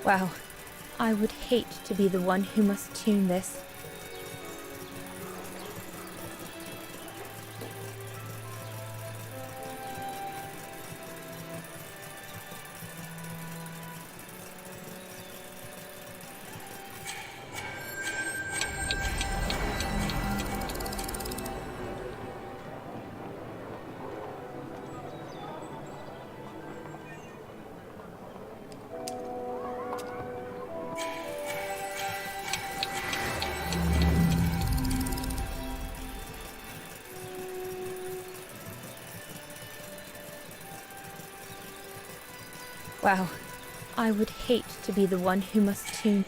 Wow, I would hate to be the one who must tune this. Wow, I would hate to be the one who must tune.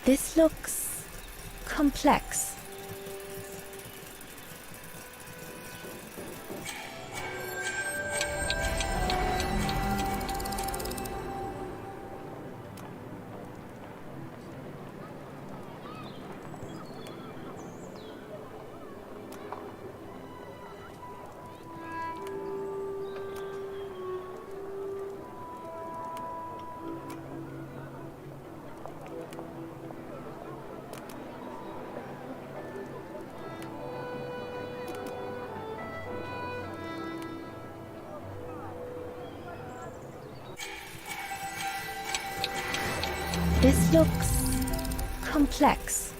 This looks complex. This looks complex.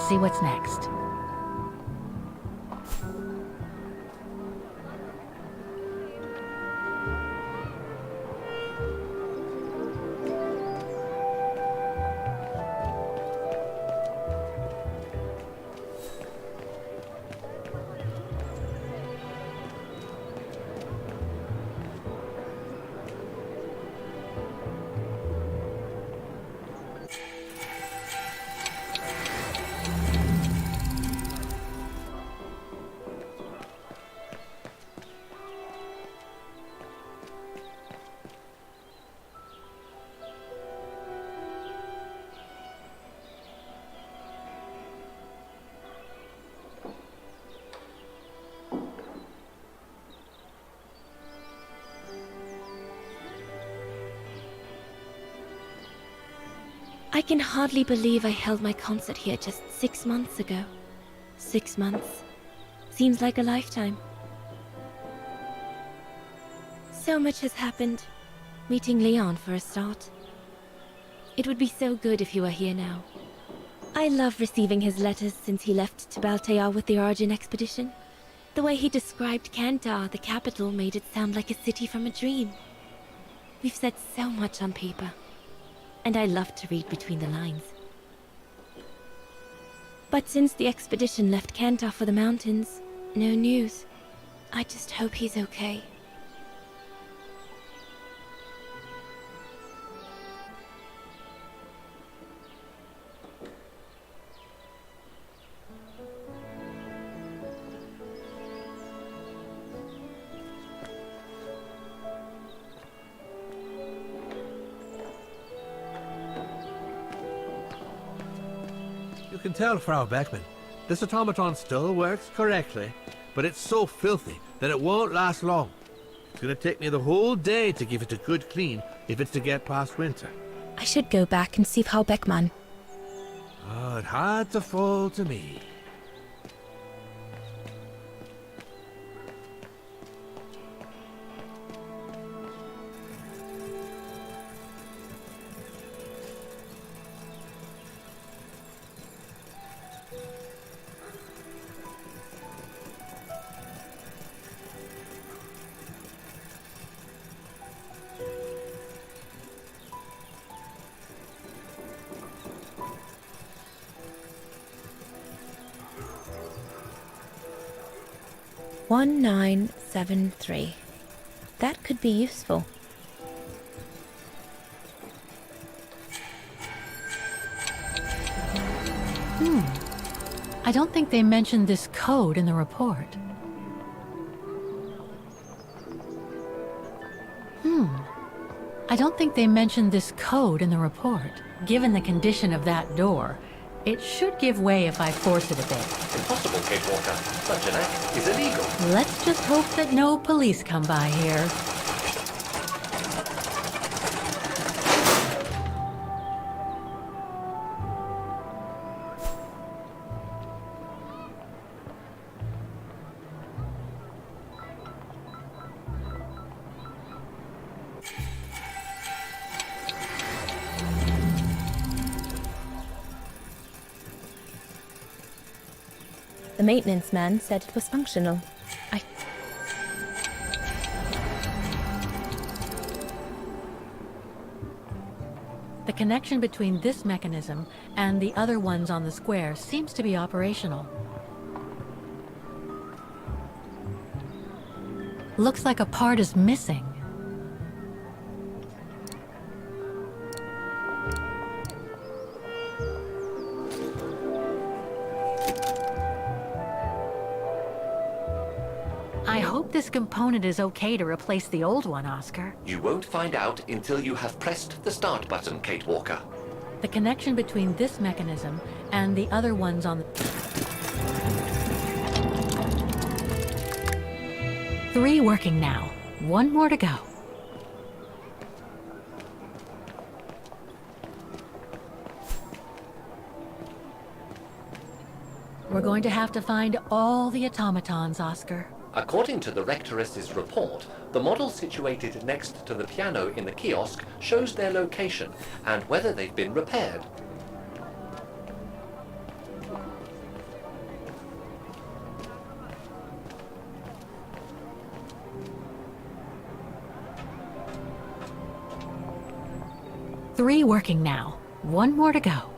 see what's next. I can hardly believe I held my concert here just 6 months ago. 6 months. Seems like a lifetime. So much has happened. Meeting Leon for a start. It would be so good if he were here now. I love receiving his letters since he left to Baltear with the Origin expedition. The way he described Kantar, the capital, made it sound like a city from a dream. We've said so much on paper. And I love to read between the lines. But since the expedition left Kantar for the mountains, no news. I just hope he's okay. You can tell, Frau Beckman, this automaton still works correctly, but it's so filthy that it won't last long. It's gonna take me the whole day to give it a good clean if it's to get past winter. I should go back and see Frau Beckman. Oh, it had to fall to me. One 1973. That could be useful. I don't think they mentioned this code in the report. I don't think they mentioned this code in the report. Given the condition of that door, it should give way if I force it a bit. Impossible, Kate Walker. Such an act is illegal. Let's just hope that no police come by here. The maintenance man said it was functional. The connection between this mechanism and the other ones on the square seems to be operational. Looks like a part is missing. I hope this component is okay to replace the old one, Oscar. You won't find out until you have pressed the start button, Kate Walker. The connection between this mechanism and the other ones on the... 3 working now. 1 more to go. We're going to have to find all the automatons, Oscar. According to the Rectoress's report, the model situated next to the piano in the kiosk shows their location and whether they've been repaired. 3 working now. 1 more to go.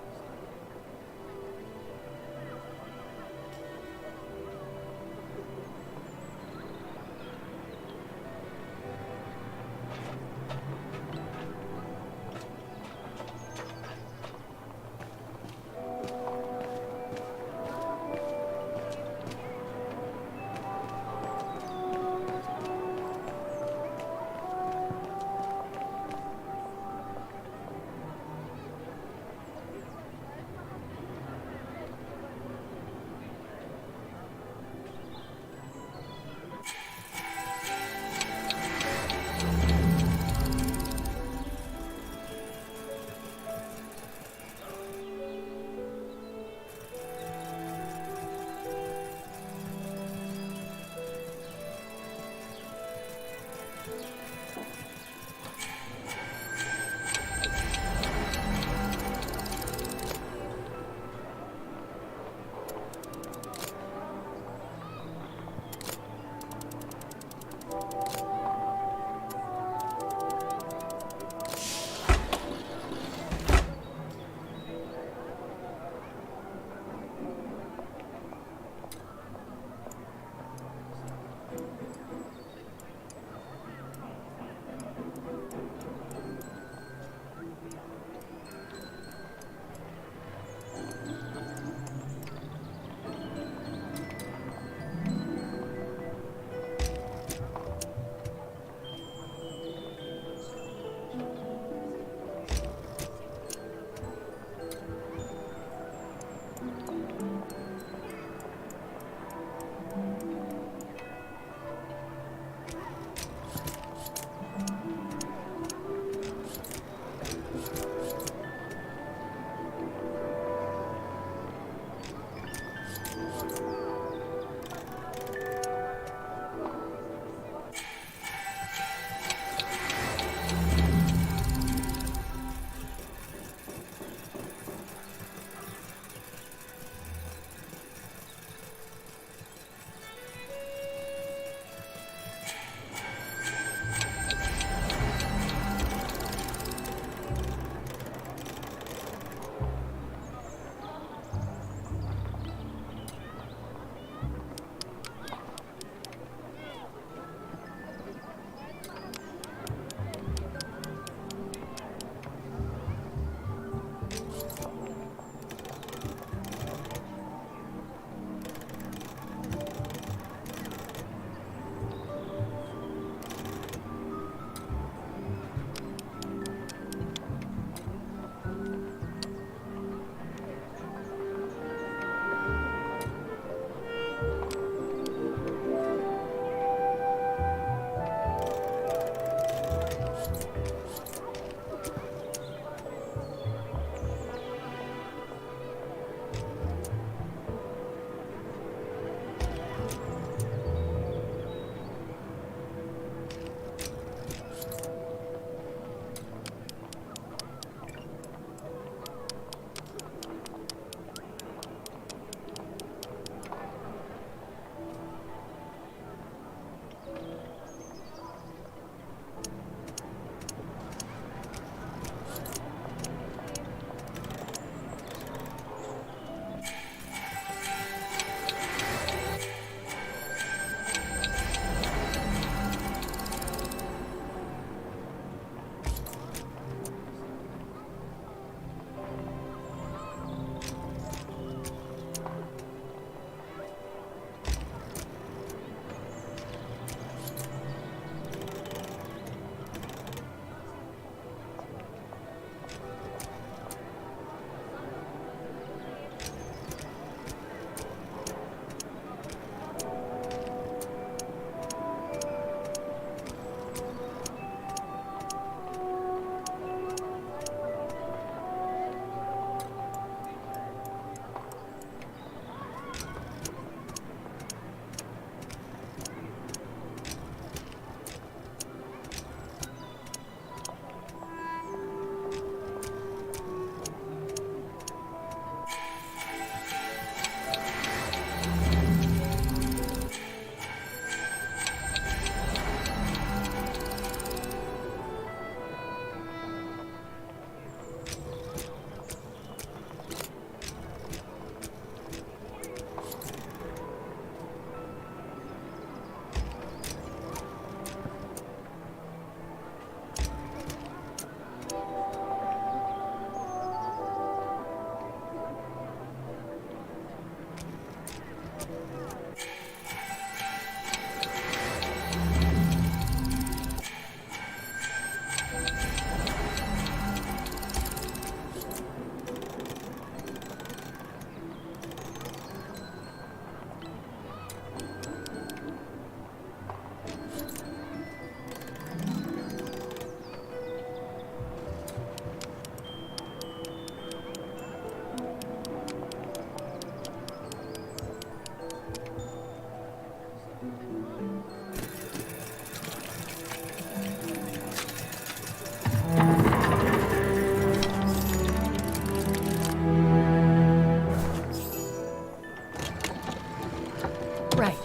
Right.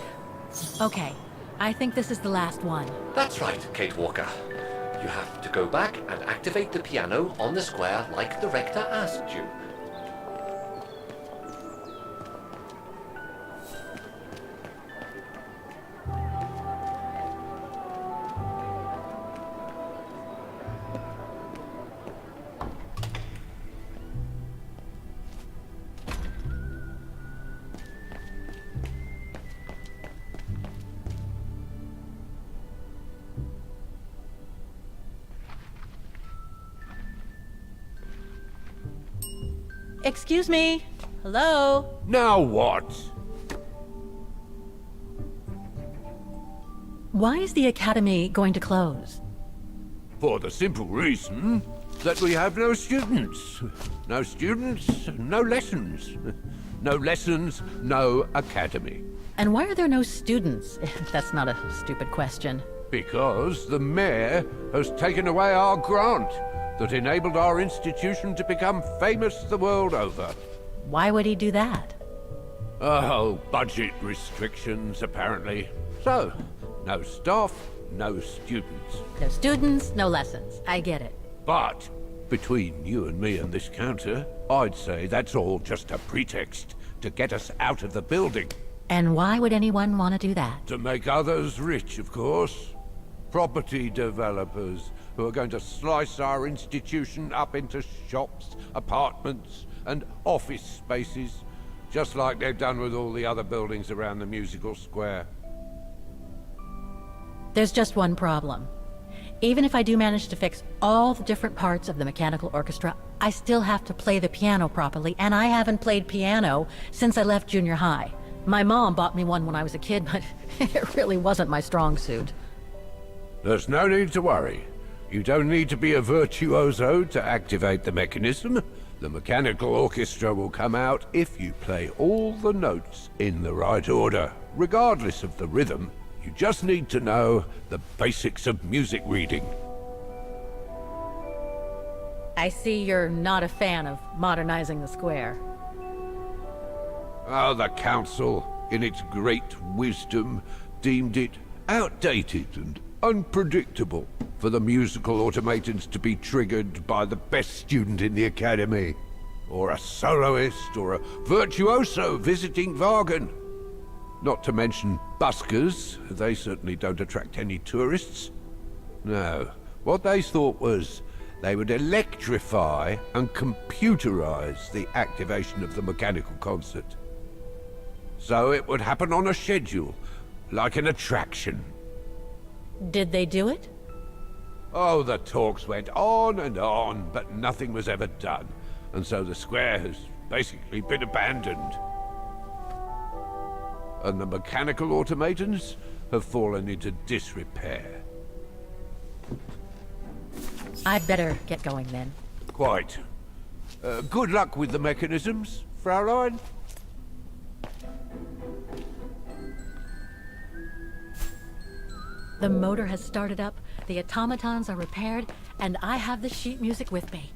Okay. I think this is the last one. That's right, Kate Walker. You have to go back and activate the piano on the square like the rector asked you. Excuse me? Hello? Now what? Why is the academy going to close? For the simple reason that we have no students. No students, no lessons. No lessons, no academy. And why are there no students? That's not a stupid question. Because the mayor has taken away our grant that enabled our institution to become famous the world over. Why would he do that? Oh, budget restrictions, apparently. So, no staff, no students. No students, no lessons. I get it. But, between you and me and this counter, I'd say that's all just a pretext to get us out of the building. And why would anyone want to do that? To make others rich, of course. Property developers who are going to slice our institution up into shops, apartments, and office spaces, just like they've done with all the other buildings around the musical square. There's just one problem. Even if I do manage to fix all the different parts of the mechanical orchestra, I still have to play the piano properly, and I haven't played piano since I left junior high. My mom bought me one when I was a kid, but it really wasn't my strong suit. There's no need to worry. You don't need to be a virtuoso to activate the mechanism. The mechanical orchestra will come out if you play all the notes in the right order, regardless of the rhythm. You just need to know the basics of music reading. I see you're not a fan of modernizing the square. Oh, the council, in its great wisdom, deemed it outdated and unpredictable for the musical automatons to be triggered by the best student in the academy, or a soloist, or a virtuoso visiting Vargan. Not to mention buskers, they certainly don't attract any tourists. No, what they thought was they would electrify and computerize the activation of the mechanical concert. So it would happen on a schedule, like an attraction. Did they do it? Oh, the talks went on, but nothing was ever done. And so the square has basically been abandoned. And the mechanical automatons have fallen into disrepair. I'd better get going then. Quite. Good luck with the mechanisms, Fraulein. The motor has started up, the automatons are repaired, and I have the sheet music with me.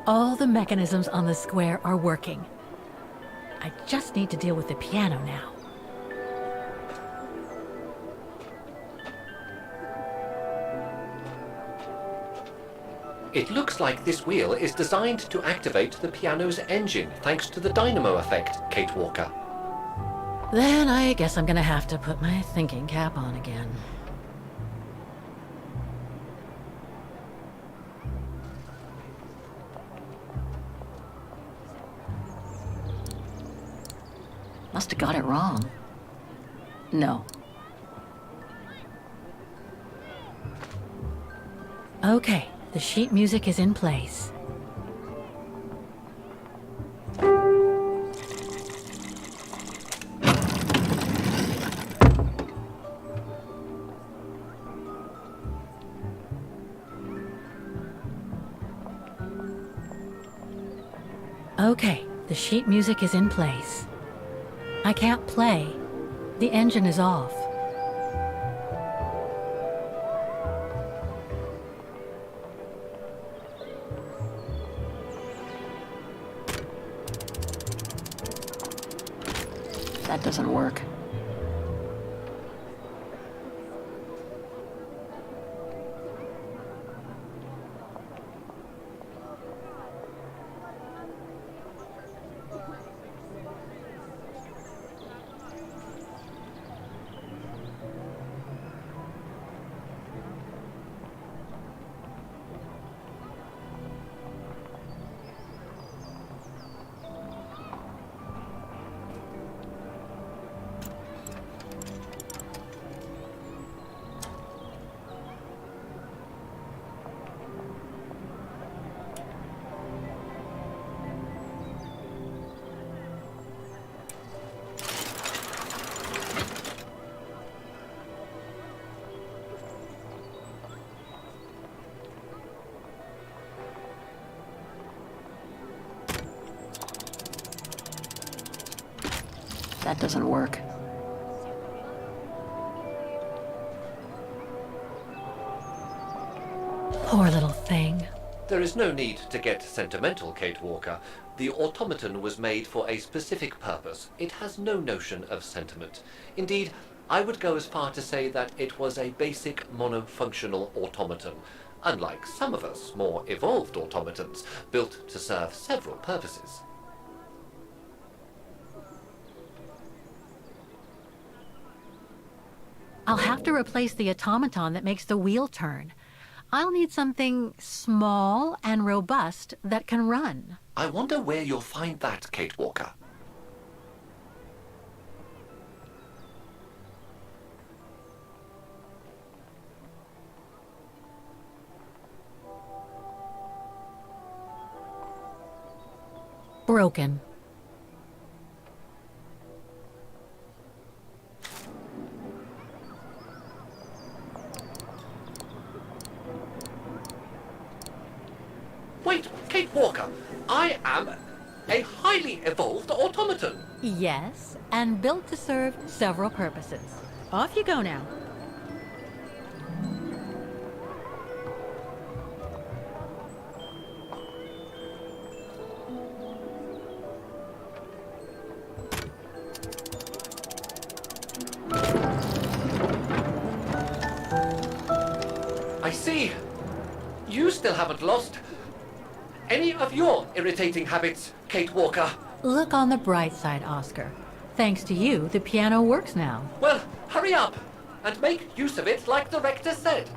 All the mechanisms on the square are working. I just need to deal with the piano now. It looks like this wheel is designed to activate the piano's engine, thanks to the dynamo effect, Kate Walker. Then I guess I'm gonna have to put my thinking cap on again. Must have got it wrong. No. Okay, the sheet music is in place. Okay, the sheet music is in place. I can't play. The engine is off. That doesn't work. That doesn't work. Poor little thing. There is no need to get sentimental, Kate Walker. The automaton was made for a specific purpose. It has no notion of sentiment. Indeed, I would go as far to say that it was a basic monofunctional automaton, unlike some of us more evolved automatons, built to serve several purposes. I'll have to replace the automaton that makes the wheel turn. I'll need something small and robust that can run. I wonder where you'll find that, Kate Walker. Broken. Wait, Kate Walker, I am a highly evolved automaton. Yes, and built to serve several purposes. Off you go now. I see. You still haven't lost any of your irritating habits, Kate Walker. Look on the bright side, Oscar. Thanks to you, the piano works now. Well, hurry up and make use of it like the rector said.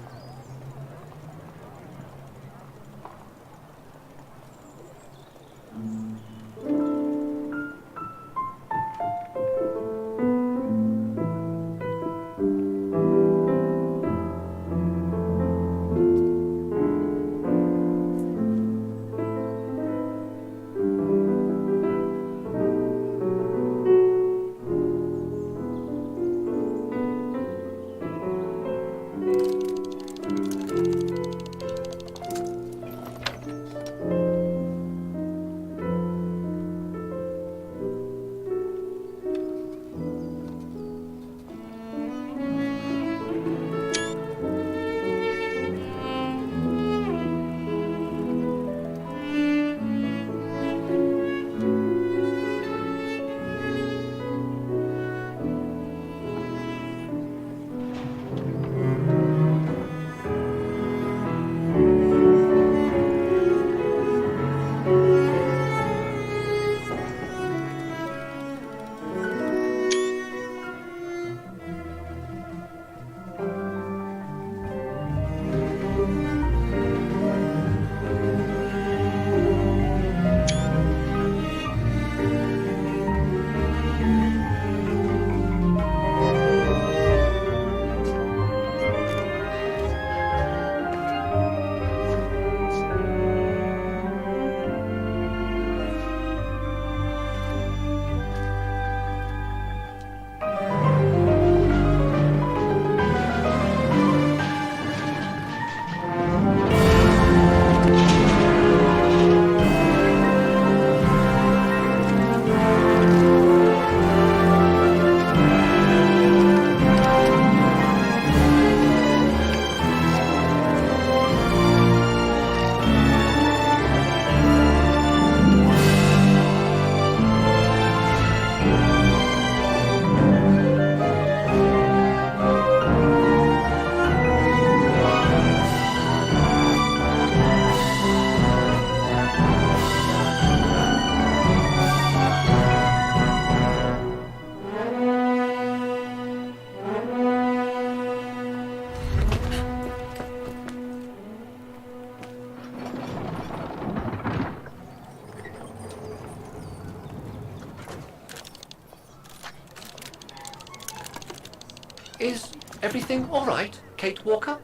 Everything all right, Kate Walker?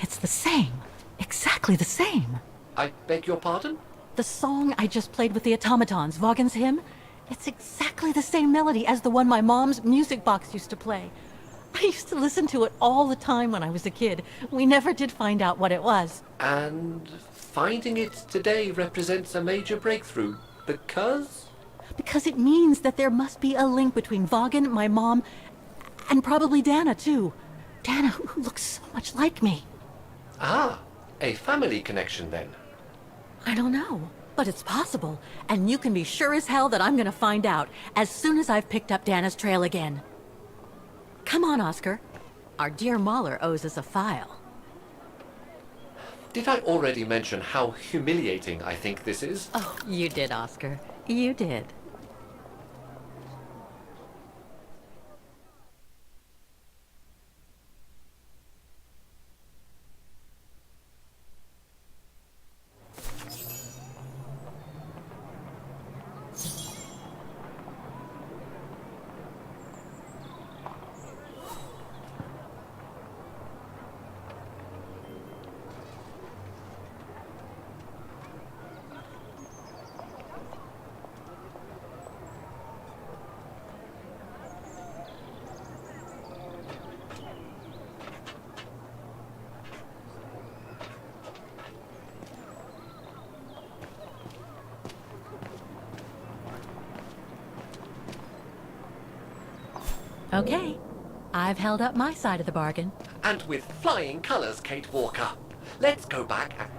It's the same. Exactly the same. I beg your pardon? The song I just played with the automatons, Vaughan's hymn, it's exactly the same melody as the one my mom's music box used to play. I used to listen to it all the time when I was a kid. We never did find out what it was. And finding it today represents a major breakthrough, because? Because it means that there must be a link between Vaughan, my mom, and probably Dana, too. Dana, who looks so much like me. Ah, a family connection then. I don't know, but it's possible. And you can be sure as hell that I'm gonna find out as soon as I've picked up Dana's trail again. Come on, Oscar. Our dear Mahler owes us a file. Did I already mention how humiliating I think this is? Oh, you did, Oscar. You did. Okay. I've held up my side of the bargain. And with flying colours, Kate Walker. Let's go back and...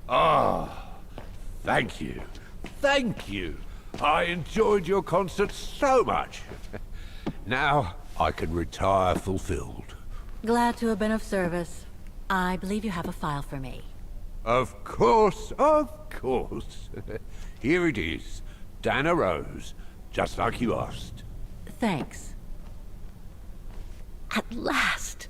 Ah, thank you. Thank you. I enjoyed your concert so much. Now I can retire fulfilled. Glad to have been of service. I believe you have a file for me. Of course, of course. Here it is. Dana Rose, just like you asked. Thanks. At last!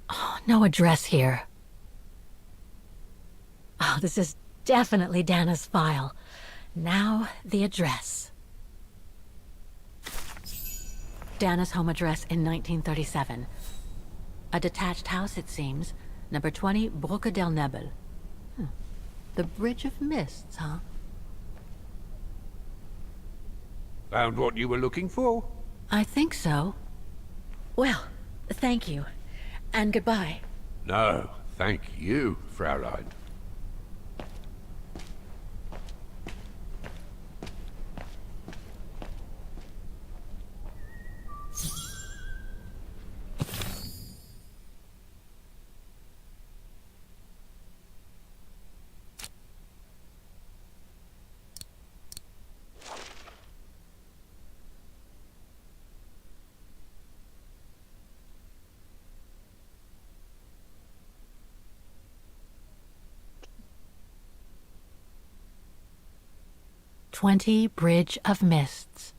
Oh, no address here. Oh, this is definitely Dana's file. Now, the address. Dana's home address in 1937. A detached house, it seems. Number 20, Brücke der Nebel. The Bridge of Mists, huh? Found what you were looking for? I think so. Well, thank you. And goodbye. No, thank you, Fraulein. "20 Bridge of Mists."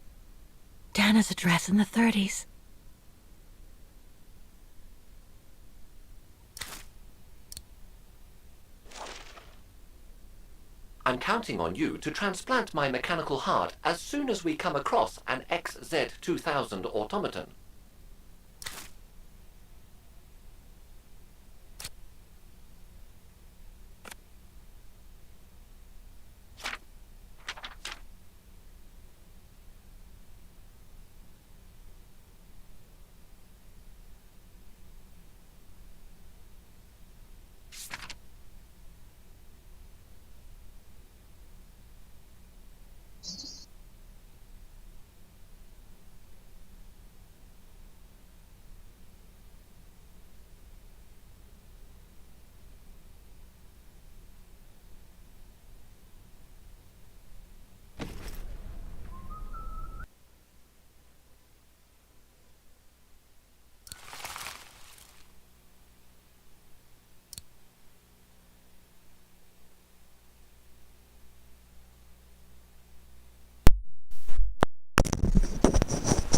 Dana's address in the 30s. I'm counting on you to transplant my mechanical heart as soon as we come across an XZ-2000 automaton.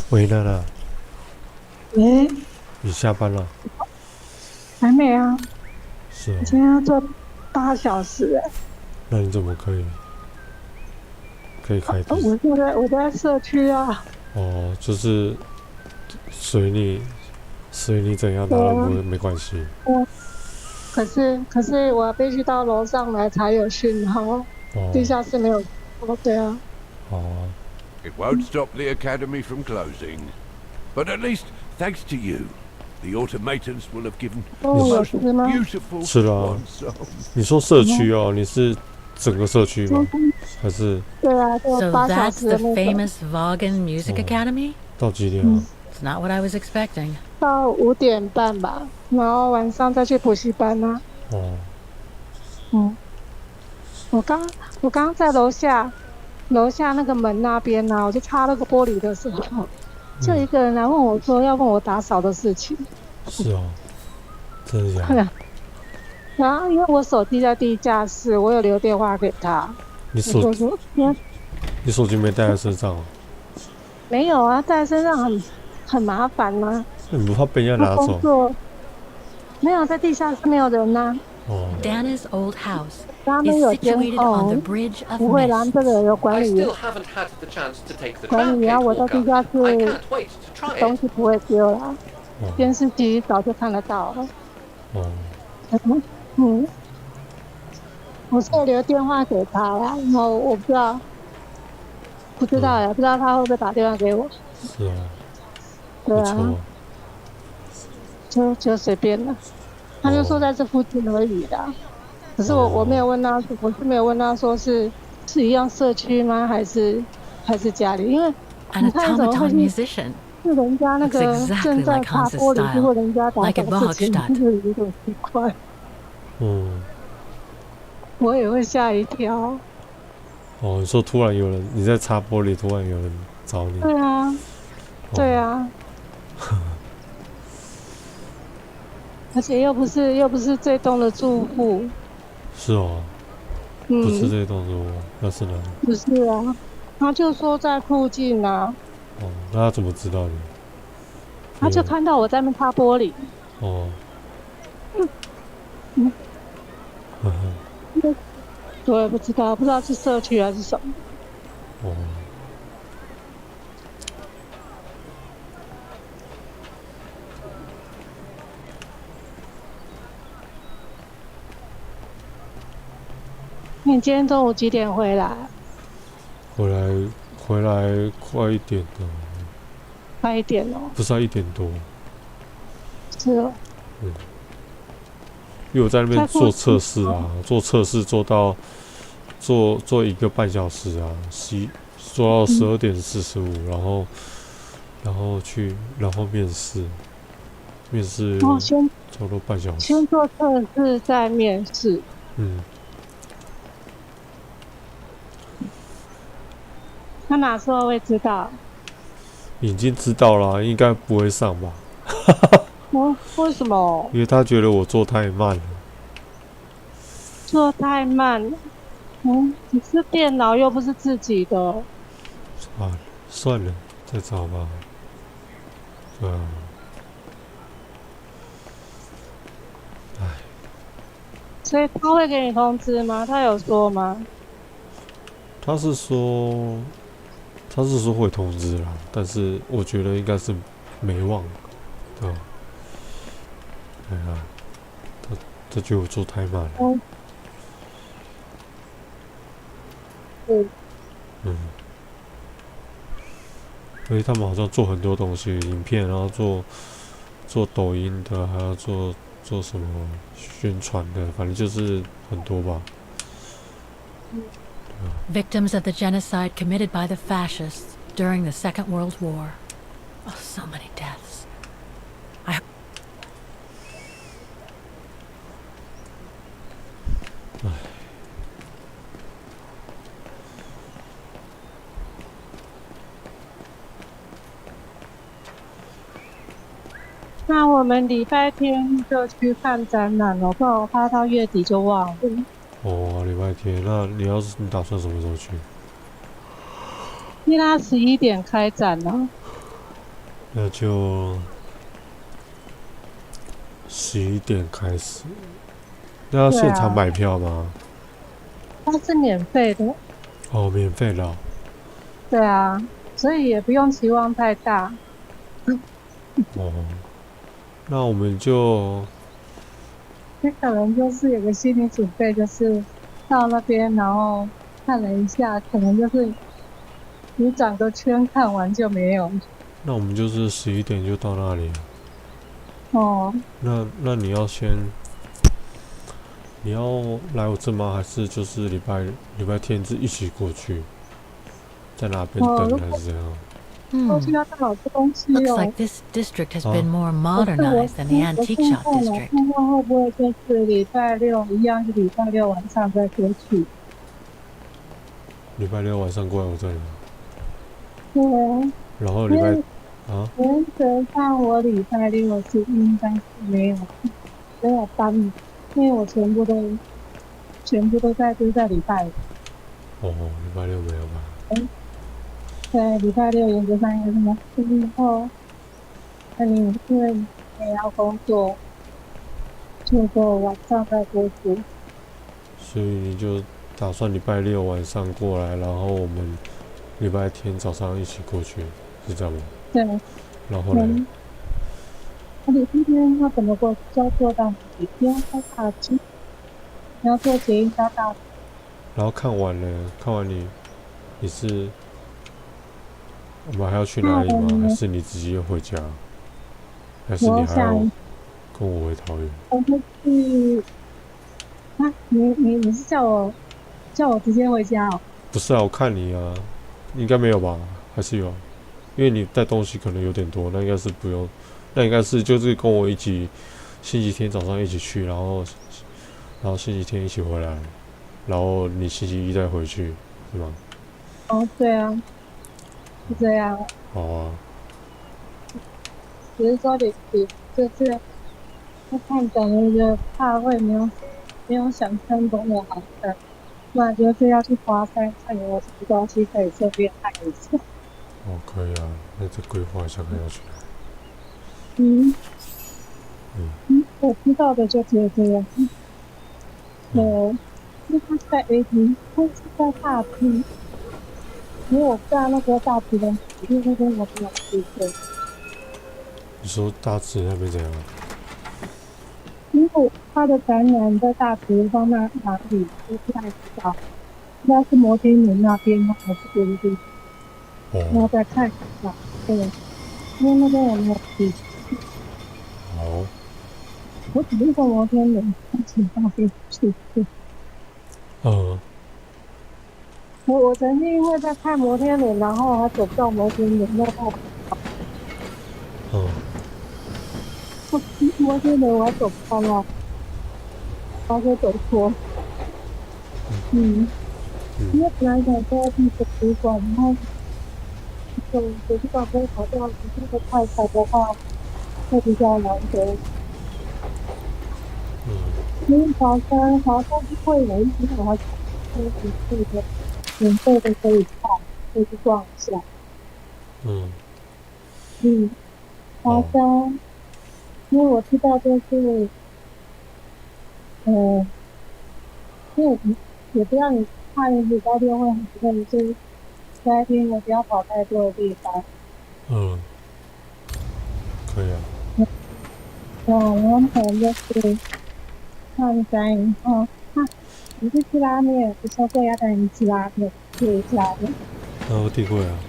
回来了，喂，你下班了？还没啊，是哦，今天要做8小时哎。那你怎么可以开第？我在社区啊。哦，就是随你怎样，他都不会没关系。可是我必须到楼上来才有讯号，地哦，下室没有。哦，对啊。好啊， It won't stop the academy from closing. But at least, thanks to you, the automatons will have given the 有 most 吃吗？ beautiful 吃了啊。 swan song. 你说社区哦，你是整个社区吗？还是对啊，就 So 8小 that's 时的 the 那个， famous Vaughan Music Academy? 到几点啊？ It's not what I was expecting. 到5点半吧，然后晚上再去补习班啊。哦，嗯，我刚我刚在楼下那个门那边呢、我就擦那个玻璃的时候，就一个人来问我说要问我打扫的事情。是哦，真的假的？然后因为我手机在地下室，我有留电话给他。你我说你手机没带在身上哦？没有啊，带在身上很麻烦吗？那你不怕被人家拿工走？作没有，在地下室没有人呐、哦， Dana's old house 他们 is 有监 situated on the 控， bridge of 不会啦， mist. 这个有管 I 理员 still haven't had the chance to take the 管 tram, 理员， Kate 我在地 Walker. 下 I 室 can't wait to try 东 it. 西不会丢啦，哦，监视器早就看得到了。哦，嗯，我是有留电话给他啦，然后我不知道不知道他会不会打电话给我。是哦，对啊，不错。就随便了。他就说在这附近而已啦。可是我没有问他，我是没有问他说是一样社区吗？还是家里？因为 An 你看怎么会 automaton 是 musician. 人家那 Looks 个 exactly 正在 like 擦 Hans's 玻璃，结 style, 果人家打 like 扫 at 事情， Bohogstadt. 是不是有点奇怪？嗯，我也会吓一跳。哦，你说突然有人你在擦玻璃，突然有人找你。对啊，哦对啊。而且又不是这栋的住户。是哦，不是嗯，这动作，那是哪里？不是啊，他就说在附近啊，哦，那他怎么知道你？他就看到我在那边擦玻璃。哦，嗯，呵呵，对，不知道是社区还是什么。哦，你今天中午几点回来？回来快一点了，快一点哦。不是要1点多，是哦。因为我在那邊做测试啊，做测试做到做1个半小时啊，做到12点45，然后面试哦，先差不多半小时。先做测试，再面试。嗯，他哪时候会知道？已经知道了啊，应该不会上吧？哦，为什么？因为他觉得我做太慢了。做太慢了。嗯，你是电脑又不是自己的。算了，再找吧。对啊，唉，所以他会给你通知吗？他有说吗？他是说会通知啦，但是我觉得应该是没忘，对吧？对啊，他觉得我做太慢了。嗯，因为他们好像做很多东西，影片，然后做抖音的，还要做什么宣传的，反正就是很多吧。Victims of the genocide committed by the fascists during the Second World War. Oh, so many deaths. 那我们礼拜天就去看展览了，不然我怕到月底就忘了。哦，礼拜天，那你打算什么时候去？因为他11点开展了。那就11点开始，那要现场买票吗？它是免费的。哦，免费的哦。对啊，所以也不用期望太大。哦，那我们就你可能就是有个心理准备，就是到那边然后看了一下，可能就是你转个圈看完就没有。那我们就是11点就到那里了。哦，那你要来我这吗？还是就是礼拜天一起过去，在那边等如果还是怎样？过去要带好多东西 Looks 哦。 like this district has 啊 been more 可是我 modernized than the 我 antique 现 shop 在呢， district. 看看会不会就是礼拜六一样，是礼拜六晚上再过去。礼拜六晚上过来我这里吗？对啊，然后礼拜因为啊，原则上我礼拜六是应该是没有班的，因为我全部都在礼拜五。哦，礼拜六没有吧？对，礼拜六原则上应该是没有。然后，那你因为你也要工作，就说晚上再过去。所以你就打算礼拜六晚上过来，然后我们礼拜天早上一起过去，是这样吗？对，然后呢？而且今天要怎么过去，就要做到哪里？不要太大机，你要做捷运到大。然后看完你是我们还要去哪里吗？还是你直接回家？还是你还要跟我回桃园？我会去。啊，你是叫我直接回家哦？不是啊，我看你啊，应该没有吧？还是有？因为你带东西可能有点多，那应该是不用，那应该是就是跟我一起，星期天早上一起去，然后星期天一起回来，然后你星期一再回去，是吗？哦，对啊，是这样。好啊。只是说你就是要看整一个大会没有想象中的好看，那就是要去华山看有什么东西可以顺便看一下。哦，可以啊，那再规划一下看要去哪。我知道的就只有这样。因为它是在 A 厅，它是在大厅，因为我不知道那个大厅的，因为那边我没有去过。你说大致那边怎样？因为它的展览在大厅放哪里，我不太知道，应该是摩天轮那边吗？还是别的地方？然后再看一下，对，因为那边我没有去。好。我只是说摩天轮，请那边去。我曾经会在看摩天轮，然后还走不到摩天轮那后。摩天轮我还走不到了，然后走错。因为本来想说去图书馆，然后图书馆会跑到这个快闪的话，会比较难得。因为华山会有一些我还免费的可以看，可以去逛一下。华山，因为我知道就是，因为也不要你怕你礼拜六会很累，就是礼拜天我不要跑太多的地方。可以啊。然后可能就是看展以后，你是吃拉面，我说过要带你吃拉面，吃拉面。我定位啊。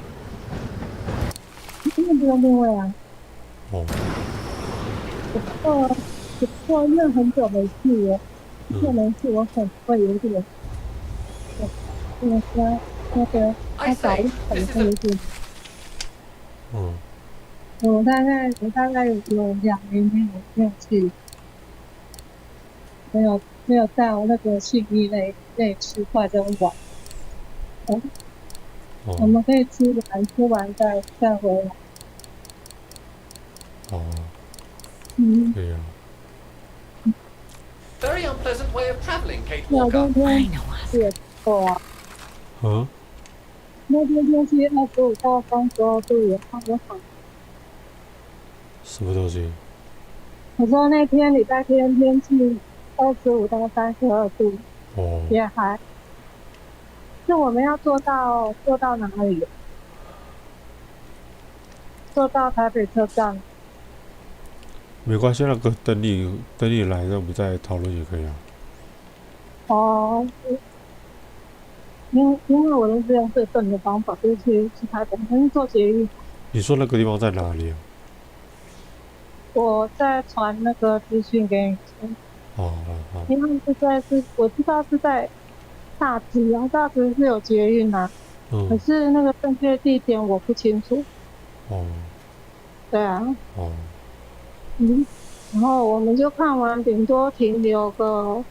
根本不用定位啊。不过因为很久没去了，可能是我可能会有点，那个太早一可能会有点。我大概有2年没有去，没有到那个信义那区块这种玩。我们可以吃完再回来。可以啊。Very unpleasant way of traveling, Kate 那 Walker. 天也不错啊。那天天气25到32度，也差不多好。什么东西？我说那天礼拜天天气25到32度，哦，也还。那我们要坐到哪里？坐到台北车站。没关系，那个等你来，那我们再讨论也可以啊。哦，因为我的这样最笨的方法就是去台北，可是坐捷运。你说那个地方在哪里啊？我再传那个资讯给你听。哦，好，因为我知道是在大直啊，大直是有捷运啊，可嗯，是那个正确地点我不清楚。哦，对啊，哦，然后我们就看完，停留个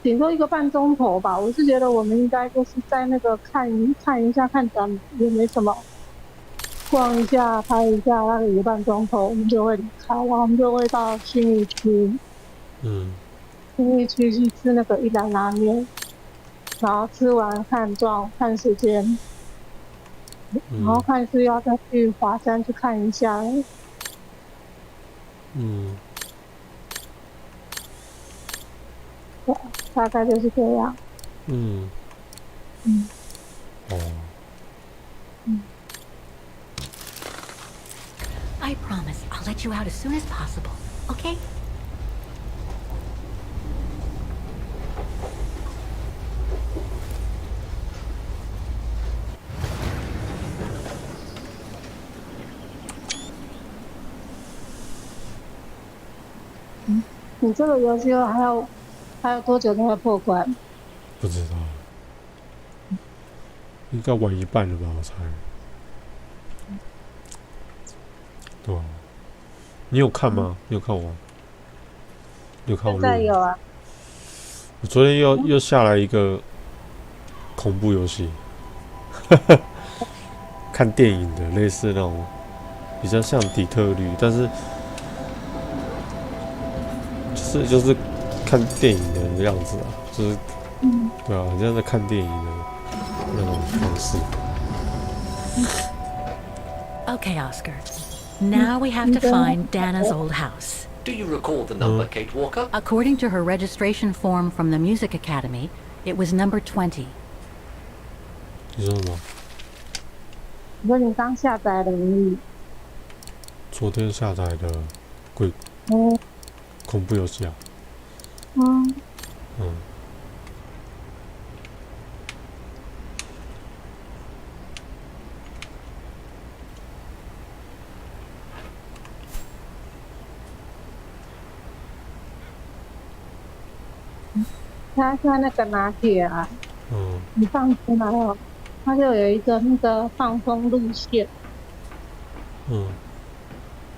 顶多1个半钟头吧。我是觉得我们应该就是在那个看一下看展，也没什么，逛一下拍一下，那个1个半钟头我们就会离开，然后我们就会到信义区。嗯，信义区去吃那个一兰拉面，然后吃完看时间，然后看是要再去华山去看一下。嗯，对，大概就是这样。嗯，哦， I promise I'll let you out as soon as possible, okay? 你这个游戏还有多久才会破关？不知道，应该玩一半了吧？我猜。对啊，你有看吗？你有看完？你有看我现录吗？在有啊。我昨天又下来一个恐怖游戏，看电影的，类似那种比较像底特律，但是就是看电影的样子啊，就是对啊，很像在看电影的那种方式。Okay, Oscar. Now we have to find Dana's old house. Do you recall the number, Kate Walker? According to her registration form from the Music Academy, it was number 20. 你说什么？你说你刚下载的而已。昨天下载的恐怖游戏啊？嗯，嗯，它那个拿铁啊，嗯，你放出来哦，它就有一个那个放风路线。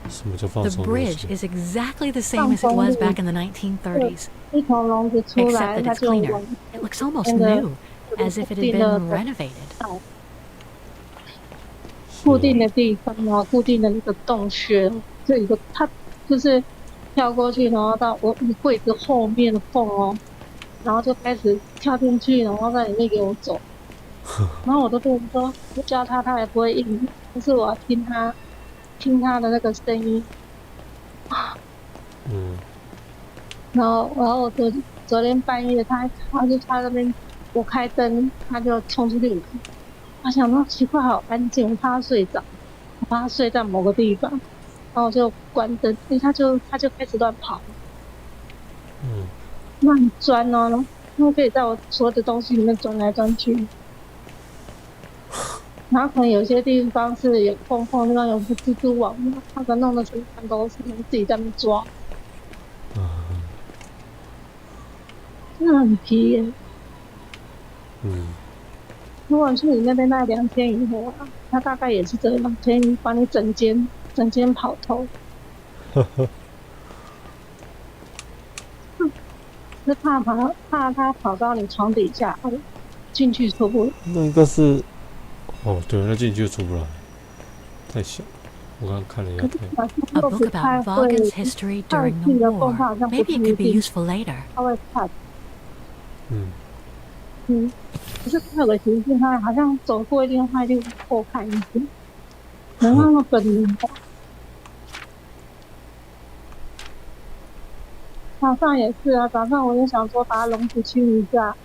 什么叫放 The 松路 bridge 线？ is exactly the same as it was back in the 1930s, 一从笼子出 except 来， that 它 it's 就 cleaner. 往 It looks almost And the- new, as if it had been renovated. 固定的地方，然后固定的那个洞穴，就一个它就是跳过去，然后到我柜子后面的缝哦，然后就开始跳进去，然后在里面游走。然后我都跟人说，不教他，他也不会应，但是我要听他的那个声音。然后我昨天半夜他就他那边我开灯，他就冲出去。我想说奇怪，好安静，我怕他睡着，我怕他睡在某个地方，然后我就关灯，他就开始乱跑，乱钻哦，然后可以在我所有的东西里面钻来钻去。然后可能有些地方是有缝，地方有个蜘蛛网，他可能弄得全盘都是，自己在那边抓，真的很皮耶。如果是你那边那2天以后啊，他大概也是这样，可以把你整间跑透。是怕他跑到你床底下，进去出不来。那应该是，对，那进去就出不来，太小。我刚刚看了一下，A book about Vaughan's history during the war. Maybe it could be useful later. 他会看。可是他有个习性，他好像走过一定会后看一点，能那么本能吧？早上也是啊，早上我就想说把笼子清一下，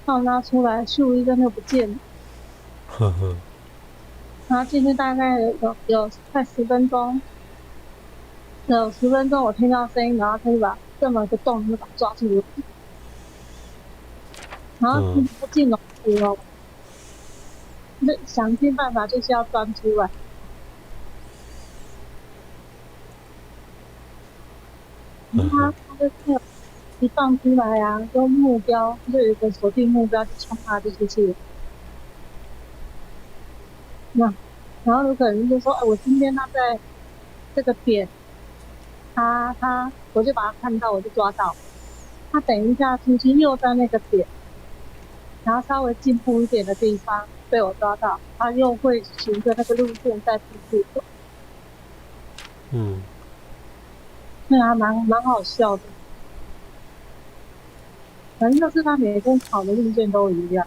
然后拿出来，咻一声就不见了。呵呵，然后进去大概有快10分钟，有10分钟我听到声音，然后他就把这么一个洞就把它抓住了，然后嗯不进笼子哦，就想尽办法就是要钻出来。然后他就是一放出来啊，就目标就有一个锁定目标，就冲他就出去了。那然后有可能就说，哎，我今天他在这个点，我就把他看到，我就抓到。他等一下出去又在那个点，然后稍微进步一点的地方被我抓到，他又会循着那个路线再继续走，嗯，那还蛮好笑的。反正就是他每天跑的路线都一样。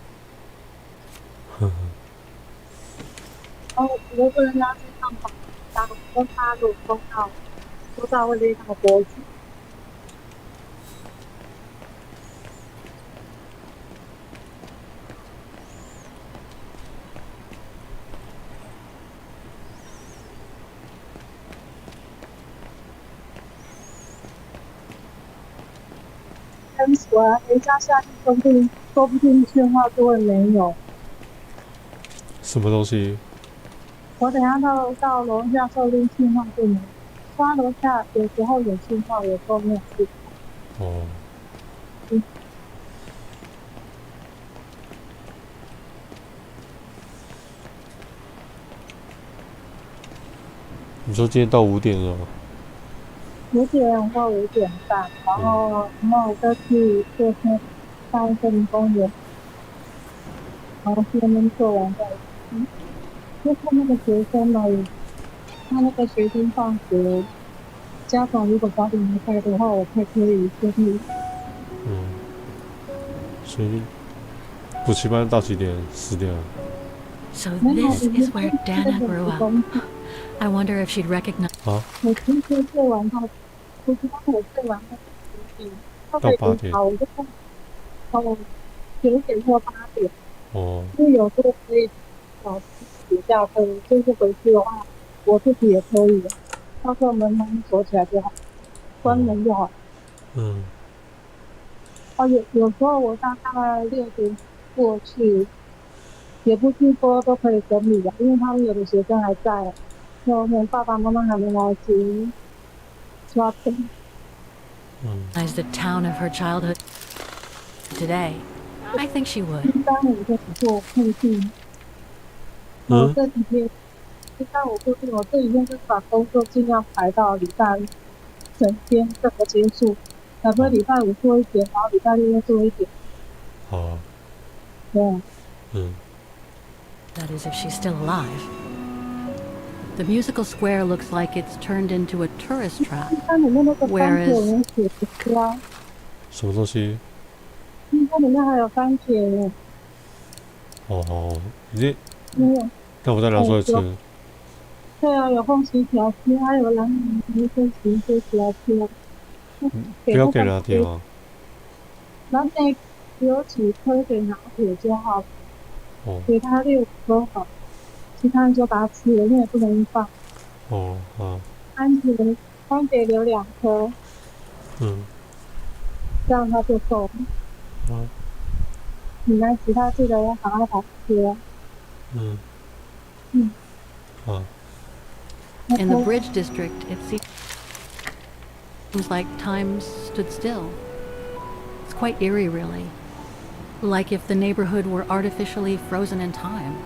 呵呵，然后我不能让身上跑，然后跟他如果冲到会勒到脖子。跟说啊，人家下去说不定讯号就会没有。什么东西？我等下到楼下说不定讯号就没有。他楼下有时候有讯号，有时候没有讯号。哦，你说今天到5点了？ 5点或5点半，然后我再去坐车到森林公园，然后去那边做完再去。就看那个学生嘛，他那个学生放学，家长如果早点离开的话，我才可以就是嗯，所以补习班到几点？4点啊。 So this is where Dana grew up. I wonder if she'd recognize. 啊，我平时做完到，不知道我做完到10点，到8点好，我就看9点或8点，哦，因为有时候可以老师写下课，就是回去的话，我自己也可以的，到时候门锁起来就好，关门就好。嗯，有时候我大概6点过去，也不是说都可以整理的，因为他们有的学生还在，就连爸爸妈妈还没来接，就要等。The town of her childhood today. I think she would. 一般我就只做附近，我这几天一般我附近，我这几天就是把工作尽量排到礼拜5整天整个结束，才不会礼拜5做一点，然后礼拜6又做一点。好，对。嗯， That is, if she's still alive. The musical square looks like it's turned into a tourist trap. 它里面那个番茄有没有写的啊？什么东西？它里面还有番茄耶。哦，你没有。那我再拿出来吃。对啊，有凤梨条吃，还有蓝莓跟芹菜条吃。不要给拿铁吗？拿铁有几颗给拿铁就好，给他6颗好，其他人就把它吃了，因为不能放。哦，好。番茄留2颗，这样它就够了。你来其他记得要赶快把它吃了。好。In the Bridge District, it seems like time stood still. It's quite eerie, really. Like if the neighborhood were artificially frozen in time.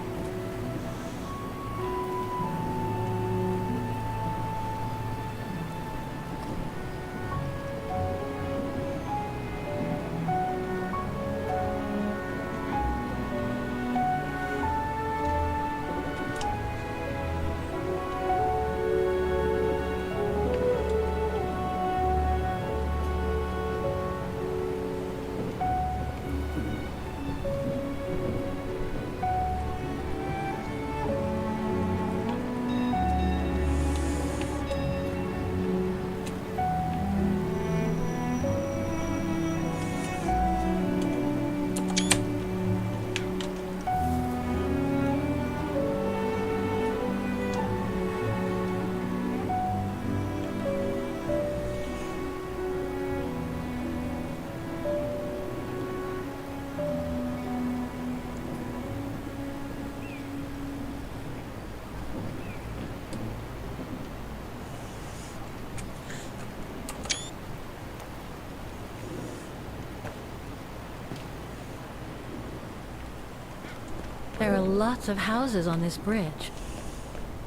There are lots of houses on this bridge.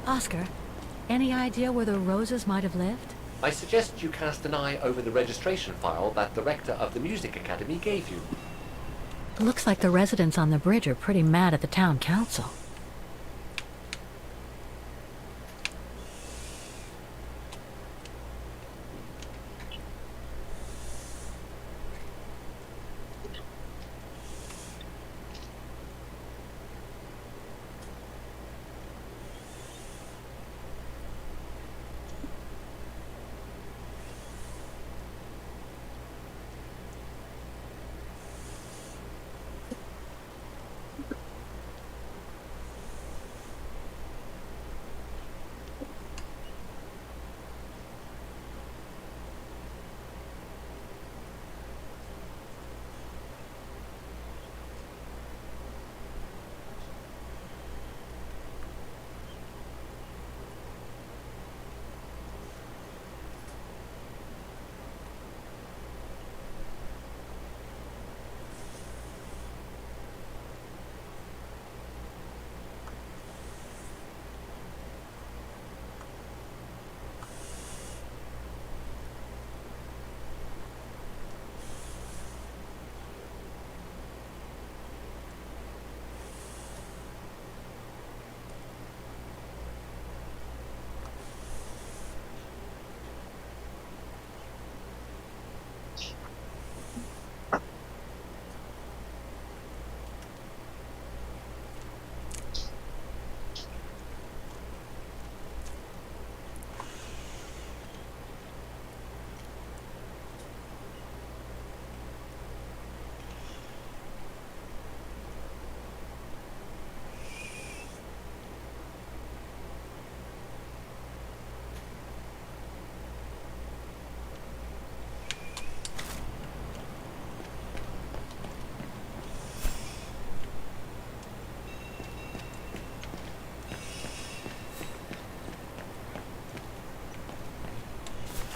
Oscar, any idea where the Roses might have lived? I suggest you cast an eye over the registration file that the rector of the Music Academy gave you. Looks like the residents on the bridge are pretty mad at the town council.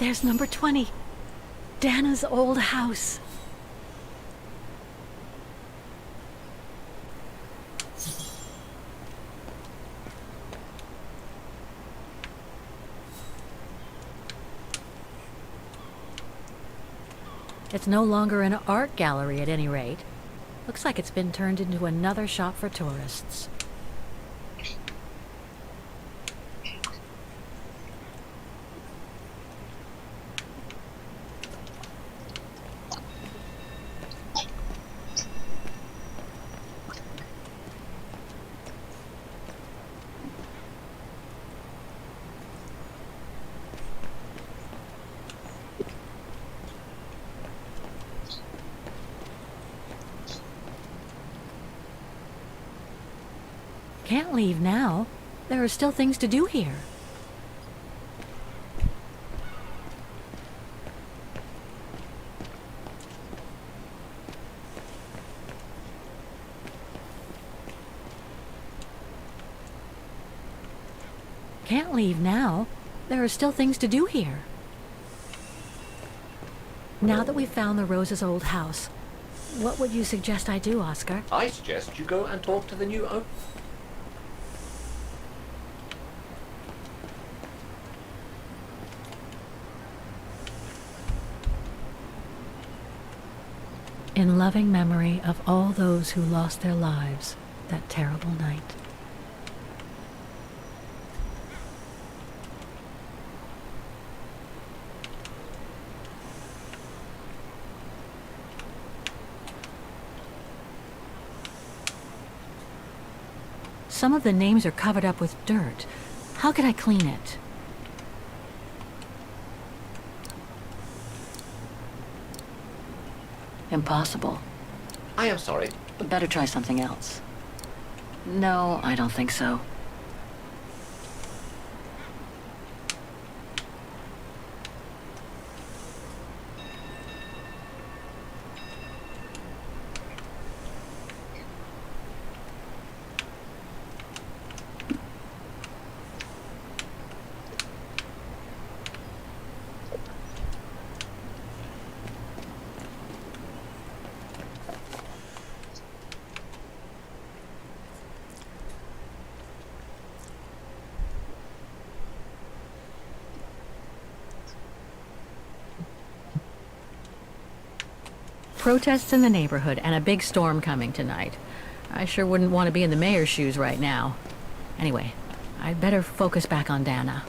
There's number 20. Dana's old house. It's no longer an art gallery at any rate. Looks like it's been turned into another shop for tourists. Can't leave now. There are still things to do here. Can't leave now. There are still things to do here. Now that we've found the Rose's old house, what would you suggest I do, Oscar? I suggest you go and talk to the new owner. In loving memory of all those who lost their lives that terrible night. Some of the names are covered up with dirt. How could I clean it? Impossible. I am sorry. Better try something else. No, I don't think so. protests in the neighborhood and a big storm coming tonight. I sure wouldn't want to be in the mayor's shoes right now. Anyway, I'd better focus back on Dana.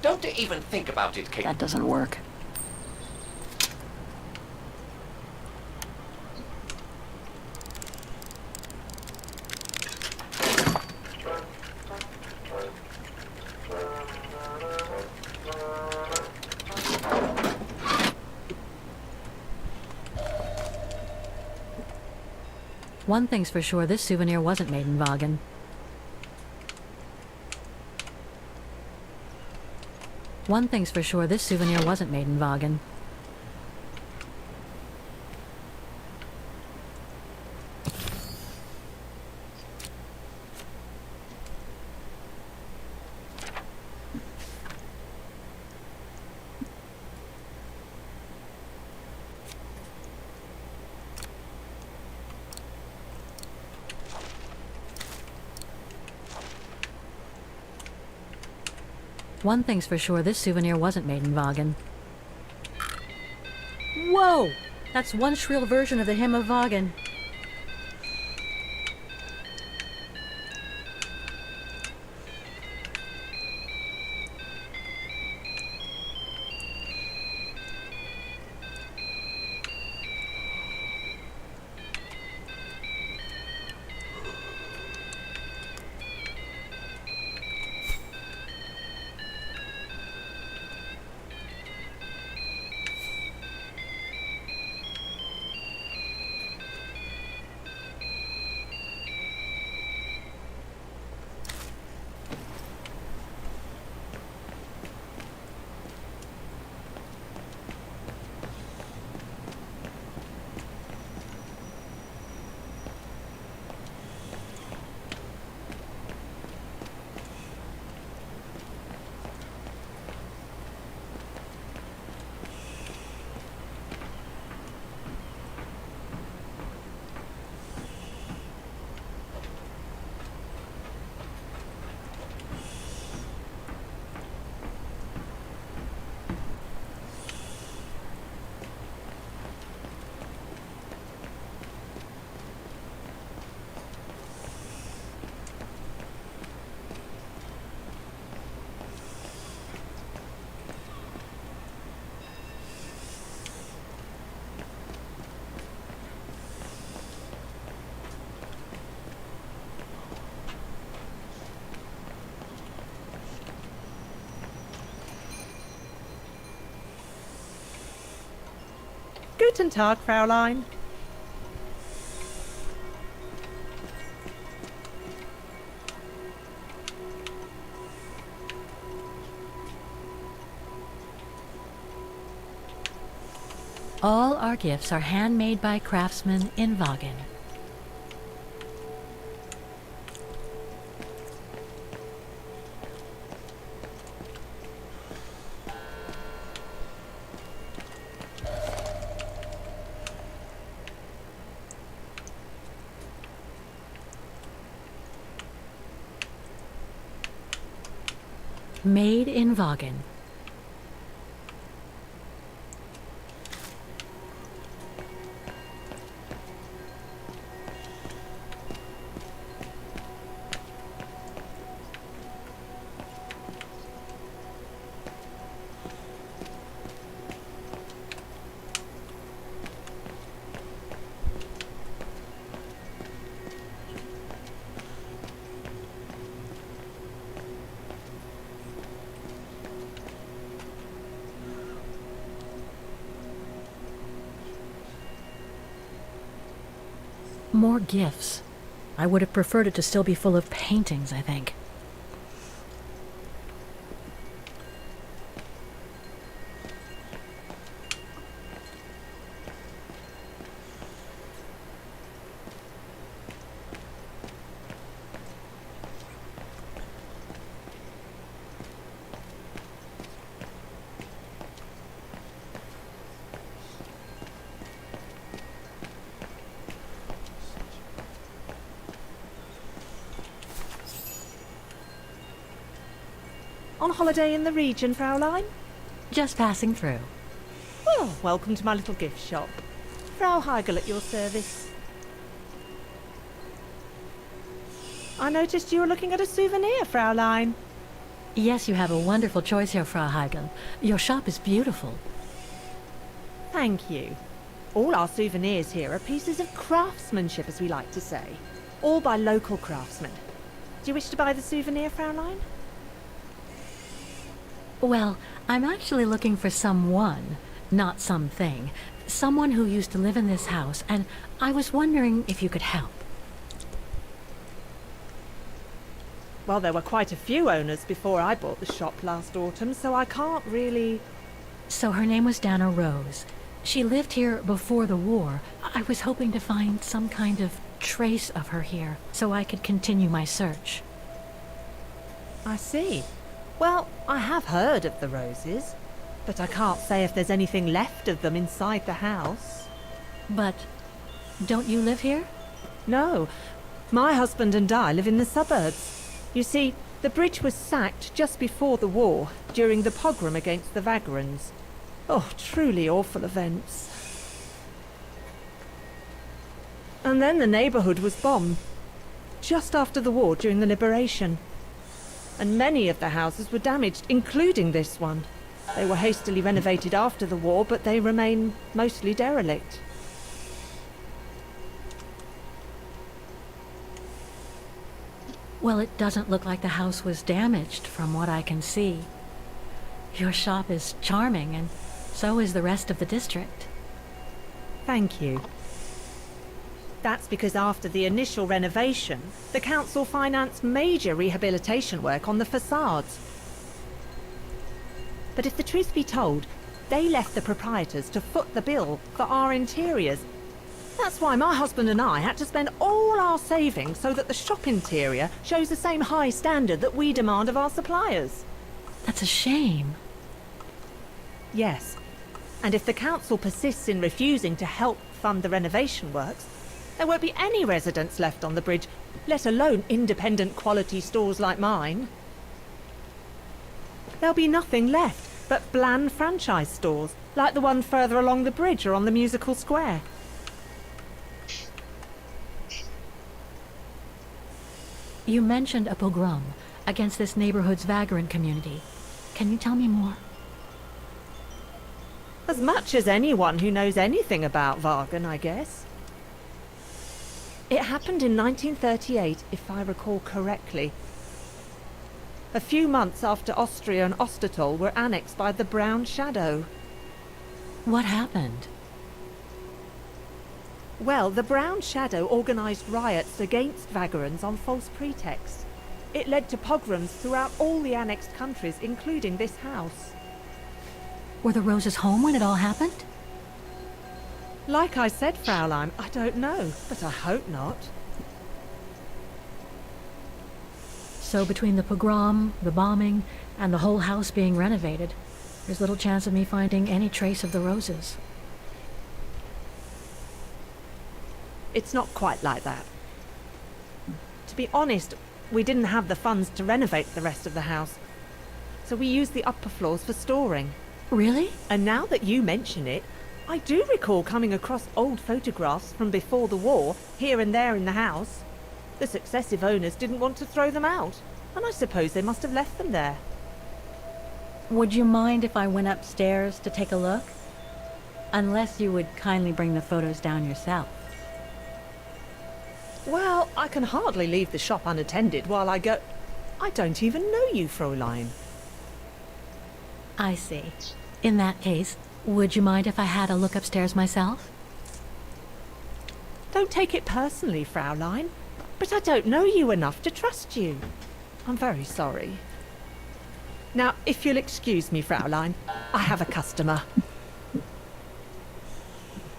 Don't even think about it, Kate. That doesn't work. One thing's for sure, this souvenir wasn't made in Vagen. One thing's for sure, this souvenir wasn't made in Vagen. One thing's for sure, this souvenir wasn't made in Vagen. Whoa! That's one shrill version of the Hymn of Vagen. Guten Tag, Fräulein. All our gifts are handmade by craftsmen in Vagen. Made in Vagen. More gifts. I would have preferred it to still be full of paintings, I think. On holiday in the region, Fraulein? Just passing through. Well, welcome to my little gift shop. Frau Heigl at your service. I noticed you were looking at a souvenir, Fraulein. Yes, you have a wonderful choice here, Frau Heigl. Your shop is beautiful. Thank you. All our souvenirs here are pieces of craftsmanship, as we like to say. All by local craftsmen. Do you wish to buy the souvenir, Fraulein? Well, I'm actually looking for someone, not something. Someone who used to live in this house, and I was wondering if you could help. Well, there were quite a few owners before I bought the shop last autumn, so I can't really... So her name was Dana Rose. She lived here before the war. I was hoping to find some kind of trace of her here, so I could continue my search. I see. Well, I have heard of the Roses, but I can't say if there's anything left of them inside the house. But don't you live here? No, my husband and I live in the suburbs. You see, the bridge was sacked just before the war, during the pogrom against the Vagrants. Oh, truly awful events. And then the neighbourhood was bombed, just after the war during the liberation. And many of the houses were damaged, including this one. They were hastily renovated after the war, but they remain mostly derelict. Well, it doesn't look like the house was damaged from what I can see. Your shop is charming, and so is the rest of the district. Thank you. That's because after the initial renovation, the council financed major rehabilitation work on the facades. But if the truth be told, they left the proprietors to foot the bill for our interiors. That's why my husband and I had to spend all our savings so that the shop interior shows the same high standard that we demand of our suppliers. That's a shame. Yes, and if the council persists in refusing to help fund the renovation works, there won't be any residents left on the bridge, let alone independent quality stores like mine. There'll be nothing left but bland franchise stores, like the one further along the bridge or on the musical square. You mentioned a pogrom against this neighborhood's vagrant community. Can you tell me more? As much as anyone who knows anything about Wagen, I guess. It happened in 1938, if I recall correctly. A few months after Austria and Ostertal were annexed by the Brown Shadow. What happened? Well, the Brown Shadow organised riots against Vagrants on false pretexts. It led to pogroms throughout all the annexed countries, including this house. Were the Roses home when it all happened? Like I said, Fraulein, I don't know, but I hope not. So between the pogrom, the bombing, and the whole house being renovated, there's little chance of me finding any trace of the Roses. It's not quite like that. To be honest, we didn't have the funds to renovate the rest of the house, so we used the upper floors for storing. Really? And now that you mention it, I do recall coming across old photographs from before the war, here and there in the house. The successive owners didn't want to throw them out, and I suppose they must have left them there. Would you mind if I went upstairs to take a look? Unless you would kindly bring the photos down yourself. Well, I can hardly leave the shop unattended while I go... I don't even know you, Fräulein. I see. In that case, would you mind if I had a look upstairs myself? Don't take it personally, Fraulein, but I don't know you enough to trust you. I'm very sorry. Now, if you'll excuse me, Fraulein, I have a customer.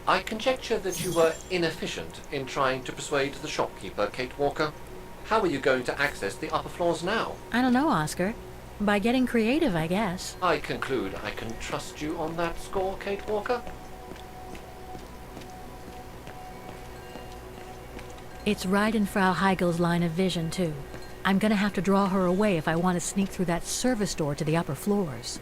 I conjecture that you were inefficient in trying to persuade the shopkeeper, Kate Walker. How are you going to access the upper floors now? I don't know, Oscar. By getting creative, I guess. I conclude I can trust you on that score, Kate Walker? It's right in Frau Heigel's line of vision, too. I'm gonna have to draw her away if I want to sneak through that service door to the upper floors.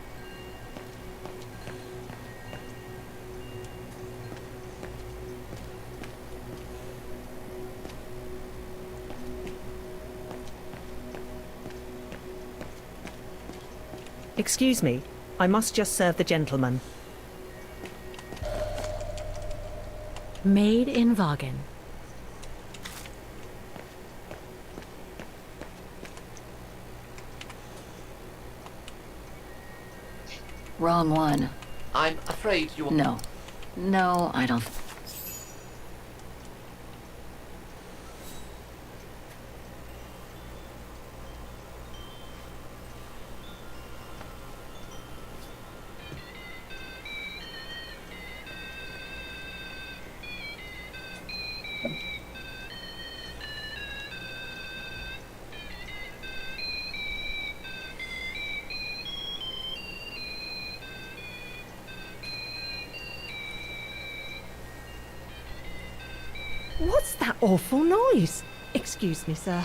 Excuse me, I must just serve the gentleman. Made in Wagen. Wrong one. I'm afraid you... No. No, I don't... What's that awful noise? Excuse me, sir.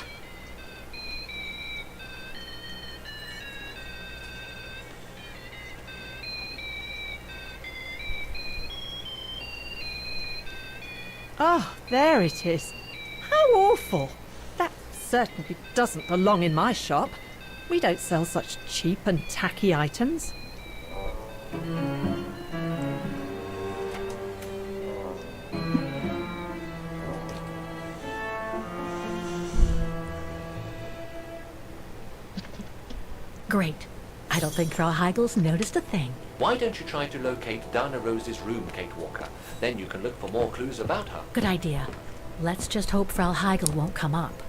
Oh, there it is. How awful. That certainly doesn't belong in my shop. We don't sell such cheap and tacky items. Great. I don't think Frau Heigel's noticed a thing. Why don't you try to locate Dana Rose's room, Kate Walker? Then you can look for more clues about her. Good idea. Let's just hope Frau Heigel won't come up.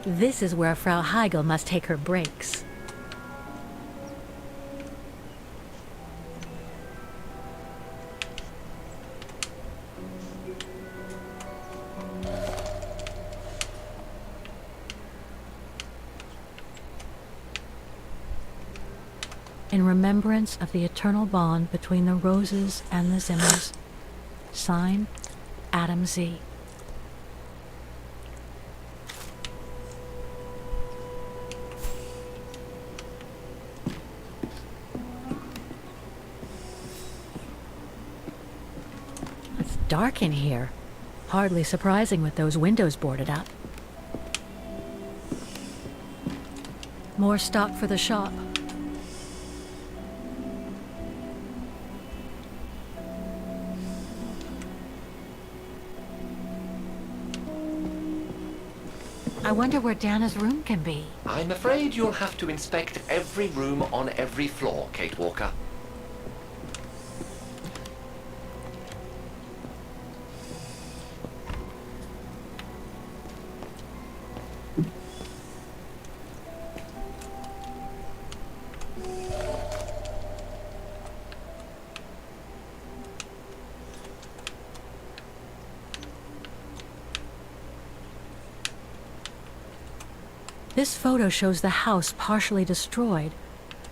This is where Frau Heigel must take her breaks. In remembrance of the eternal bond between the Roses and the Zimmers. Signed, Adam Z. It's dark in here. Hardly surprising with those windows boarded up. More stock for the shop. I wonder where Dana's room can be. I'm afraid you'll have to inspect every room on every floor, Kate Walker. This photo shows the house partially destroyed.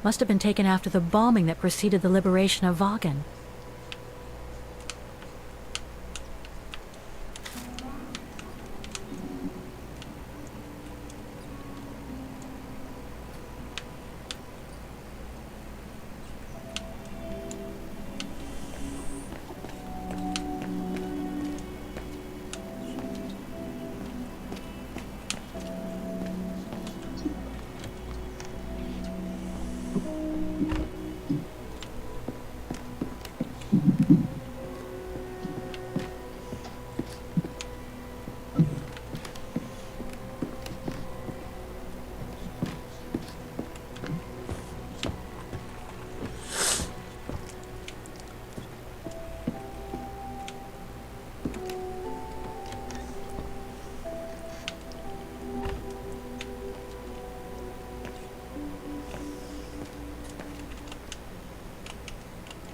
Must have been taken after the bombing that preceded the liberation of Wagen.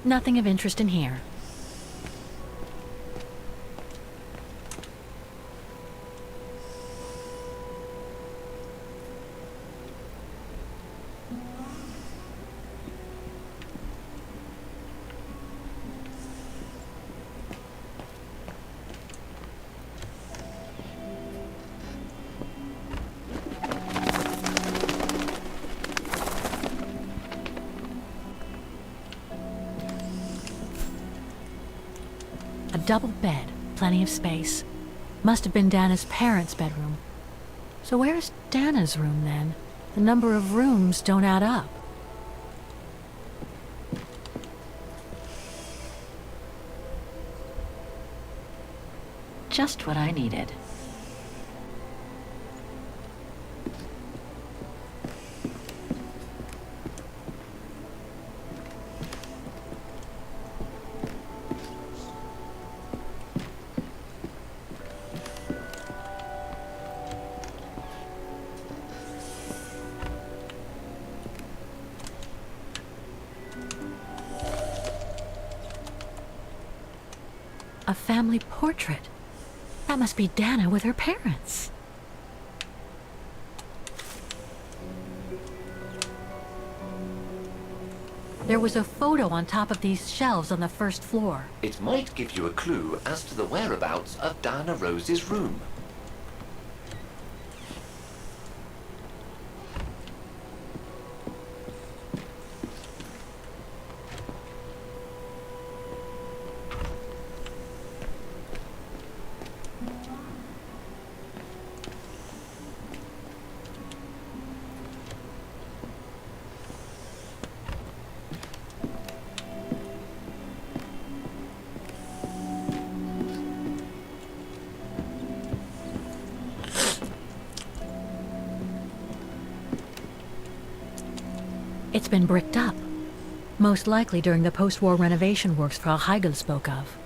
Nothing of interest in here. A double bed, plenty of space. Must have been Dana's parents' bedroom. So where's Dana's room then? The number of rooms don't add up. Just what I needed. A family portrait. That must be Dana with her parents. There was a photo on top of these shelves on the first floor. It might give you a clue as to the whereabouts of Diana Rose's room. It's been bricked up. Most likely during the post-war renovation works Frau Heigl spoke of.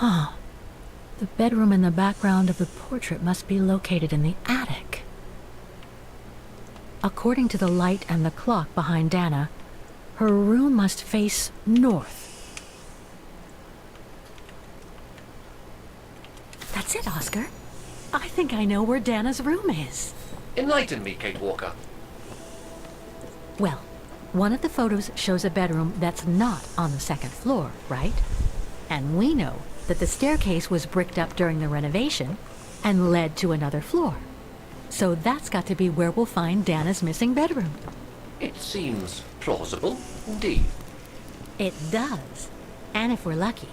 Huh. The bedroom in the background of the portrait must be located in the attic. According to the light and the clock behind Dana, her room must face north. That's it, Oscar. I think I know where Dana's room is. Enlighten me, Kate Walker. Well, one of the photos shows a bedroom that's not on the second floor, right? And we know that the staircase was bricked up during the renovation and led to another floor. So that's got to be where we'll find Dana's missing bedroom. It seems plausible, indeed. It does. And if we're lucky,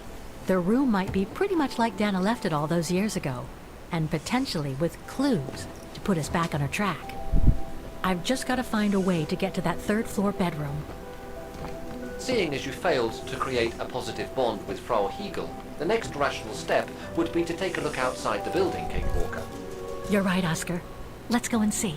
the room might be pretty much like Dana left it all those years ago, and potentially with clues to put us back on her track. I've just got to find a way to get to that third floor bedroom. Seeing as you failed to create a positive bond with Frau Heigl, the next rational step would be to take a look outside the building, Kate Walker. You're right, Oscar. Let's go and see.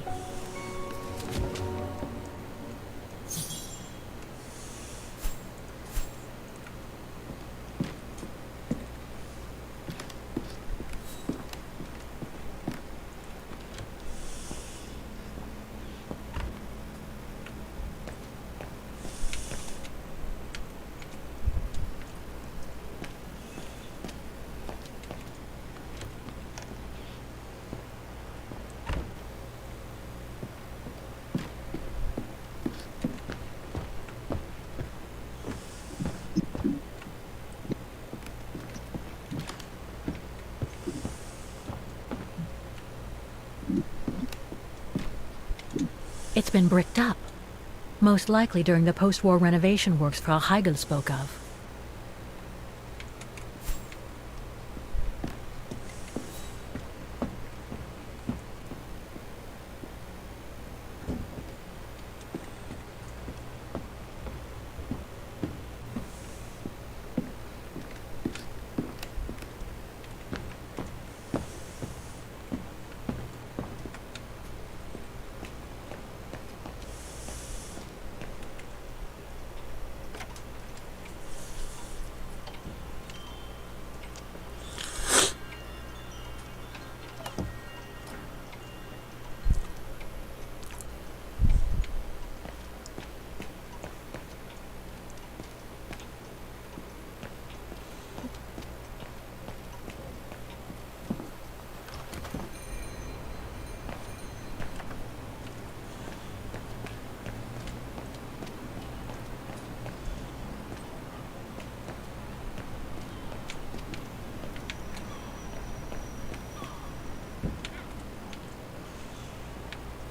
It's been bricked up. Most likely during the post-war renovation works Frau Heigl spoke of.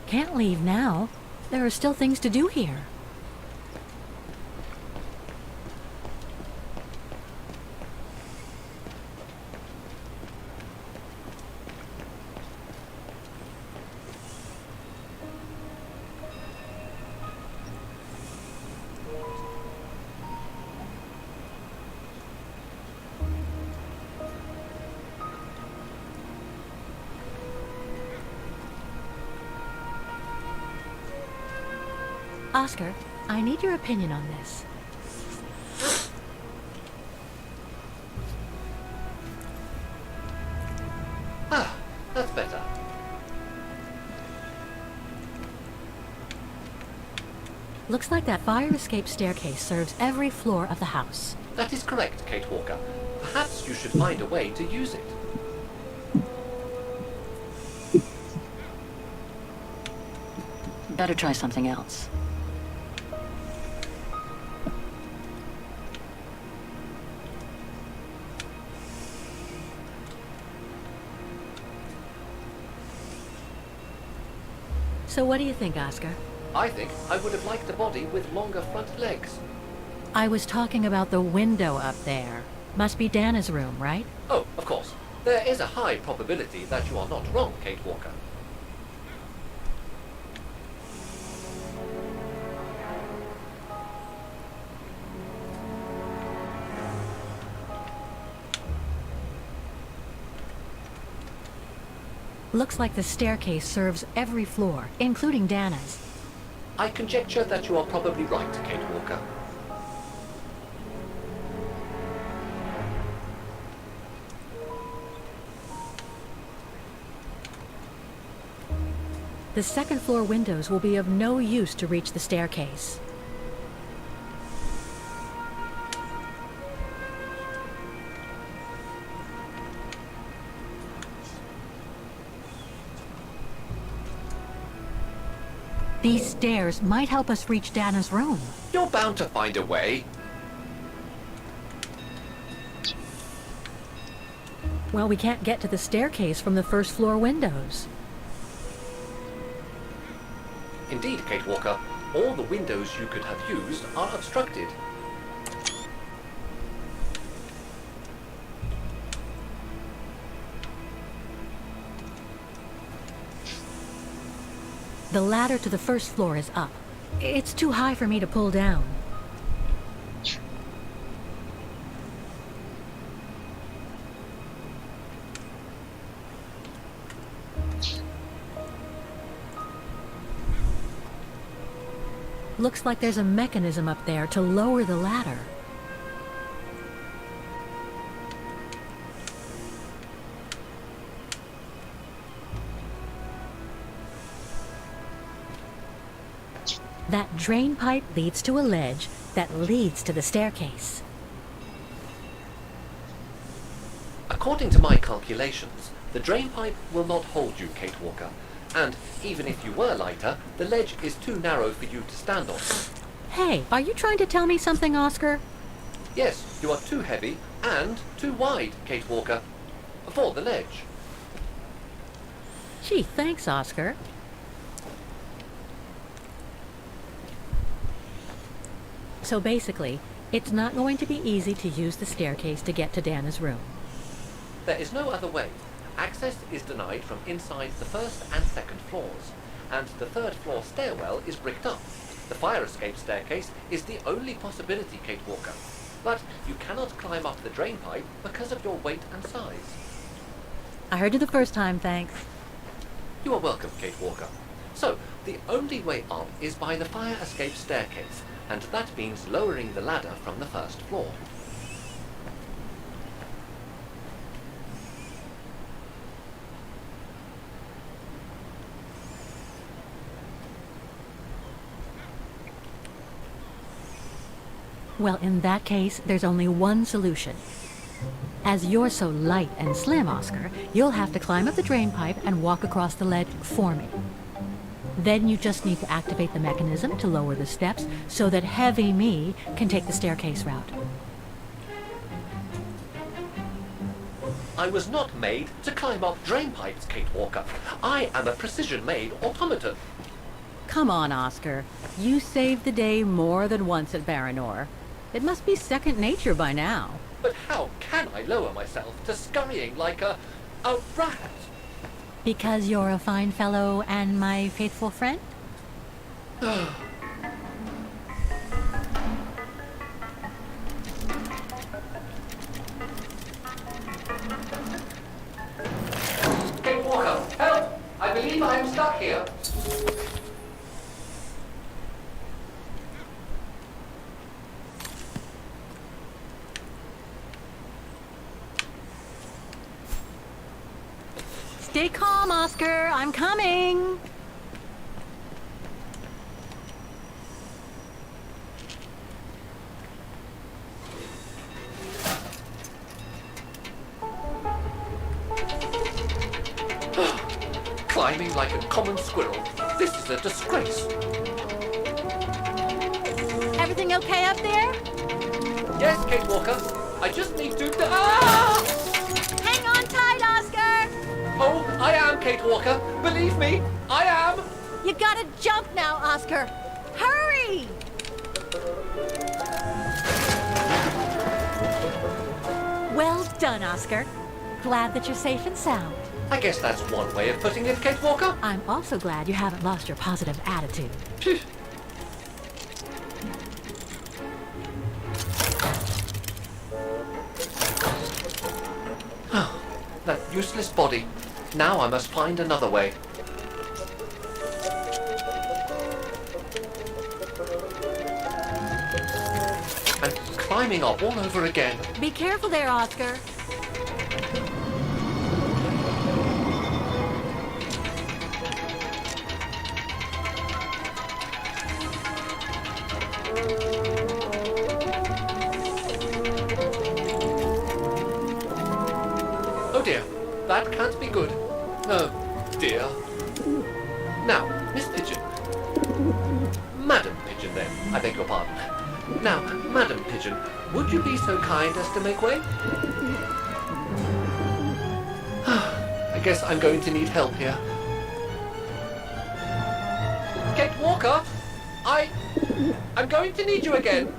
Can't leave now. There are still things to do here. Oscar, I need your opinion on this. Ah, that's better. Looks like that fire escape staircase serves every floor of the house. That is correct, Kate Walker. Perhaps you should find a way to use it. Better try something else. So what do you think, Oscar? I think I would have liked a body with longer front legs. I was talking about the window up there. Must be Dana's room, right? Oh, of course. There is a high probability that you are not wrong, Kate Walker. Looks like the staircase serves every floor, including Dana's. I conjecture that you are probably right, Kate Walker. The second floor windows will be of no use to reach the staircase. These stairs might help us reach Dana's room. You're bound to find a way. Well, we can't get to the staircase from the first floor windows. Indeed, Kate Walker, all the windows you could have used are obstructed. The ladder to the first floor is up. It's too high for me to pull down. Looks like there's a mechanism up there to lower the ladder. That drain pipe leads to a ledge that leads to the staircase. According to my calculations, the drain pipe will not hold you, Kate Walker. And even if you were lighter, the ledge is too narrow for you to stand on. Hey, are you trying to tell me something, Oscar? Yes, you are too heavy and too wide, Kate Walker, for the ledge. Gee, thanks, Oscar. So basically, it's not going to be easy to use the staircase to get to Dana's room. There is no other way. Access is denied from inside the first and second floors, and the third floor stairwell is bricked up. The fire escape staircase is the only possibility, Kate Walker. But you cannot climb up the drain pipe because of your weight and size. I heard you the first time, thanks. You are welcome, Kate Walker. So, the only way up is by the fire escape staircase, and that means lowering the ladder from the first floor. Well, in that case, there's only one solution. As you're so light and slim, Oscar, you'll have to climb up the drain pipe and walk across the ledge for me. Then you just need to activate the mechanism to lower the steps so that heavy me can take the staircase route. I was not made to climb up drain pipes, Kate Walker. I am a precision-made automaton. Come on, Oscar. You saved the day more than once at Baranor. It must be second nature by now. But how can I lower myself to scurrying like a rat? Because you're a fine fellow and my faithful friend? Kate Walker, help! I believe I am stuck here. Stay calm, Oscar. I'm coming. Climbing like a common squirrel. This is a disgrace. Everything okay up there? Yes, Kate Walker. I just need to... Ah! Hang on tight, Oscar. Oh, I am, Kate Walker. Believe me, I am. You gotta jump now, Oscar. Hurry! Well done, Oscar. Glad that you're safe and sound. I guess that's one way of putting it, Kate Walker. I'm also glad you haven't lost your positive attitude. Phew. That useless body. Now I must find another way. And climbing up all over again. Be careful there, Oscar. Oh dear, that can't be good. Oh dear. Now, Miss Pigeon. Madam Pigeon then, I beg your pardon. Now, Madam Pigeon, would you be so kind as to make way? I guess I'm going to need help here. Kate Walker, I'm going to need you again.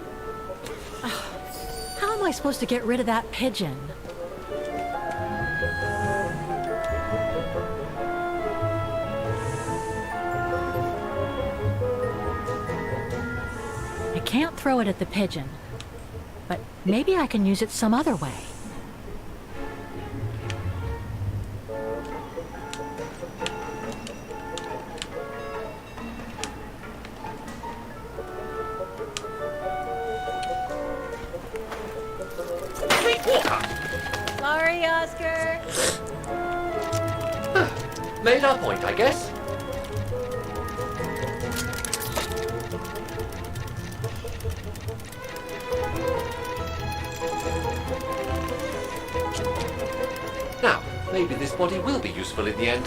How am I supposed to get rid of that pigeon? I can't throw it at the pigeon, but maybe I can use it some other way. Kate Walker! Sorry, Oscar. Made our point, I guess. Now, maybe this body will be useful in the end.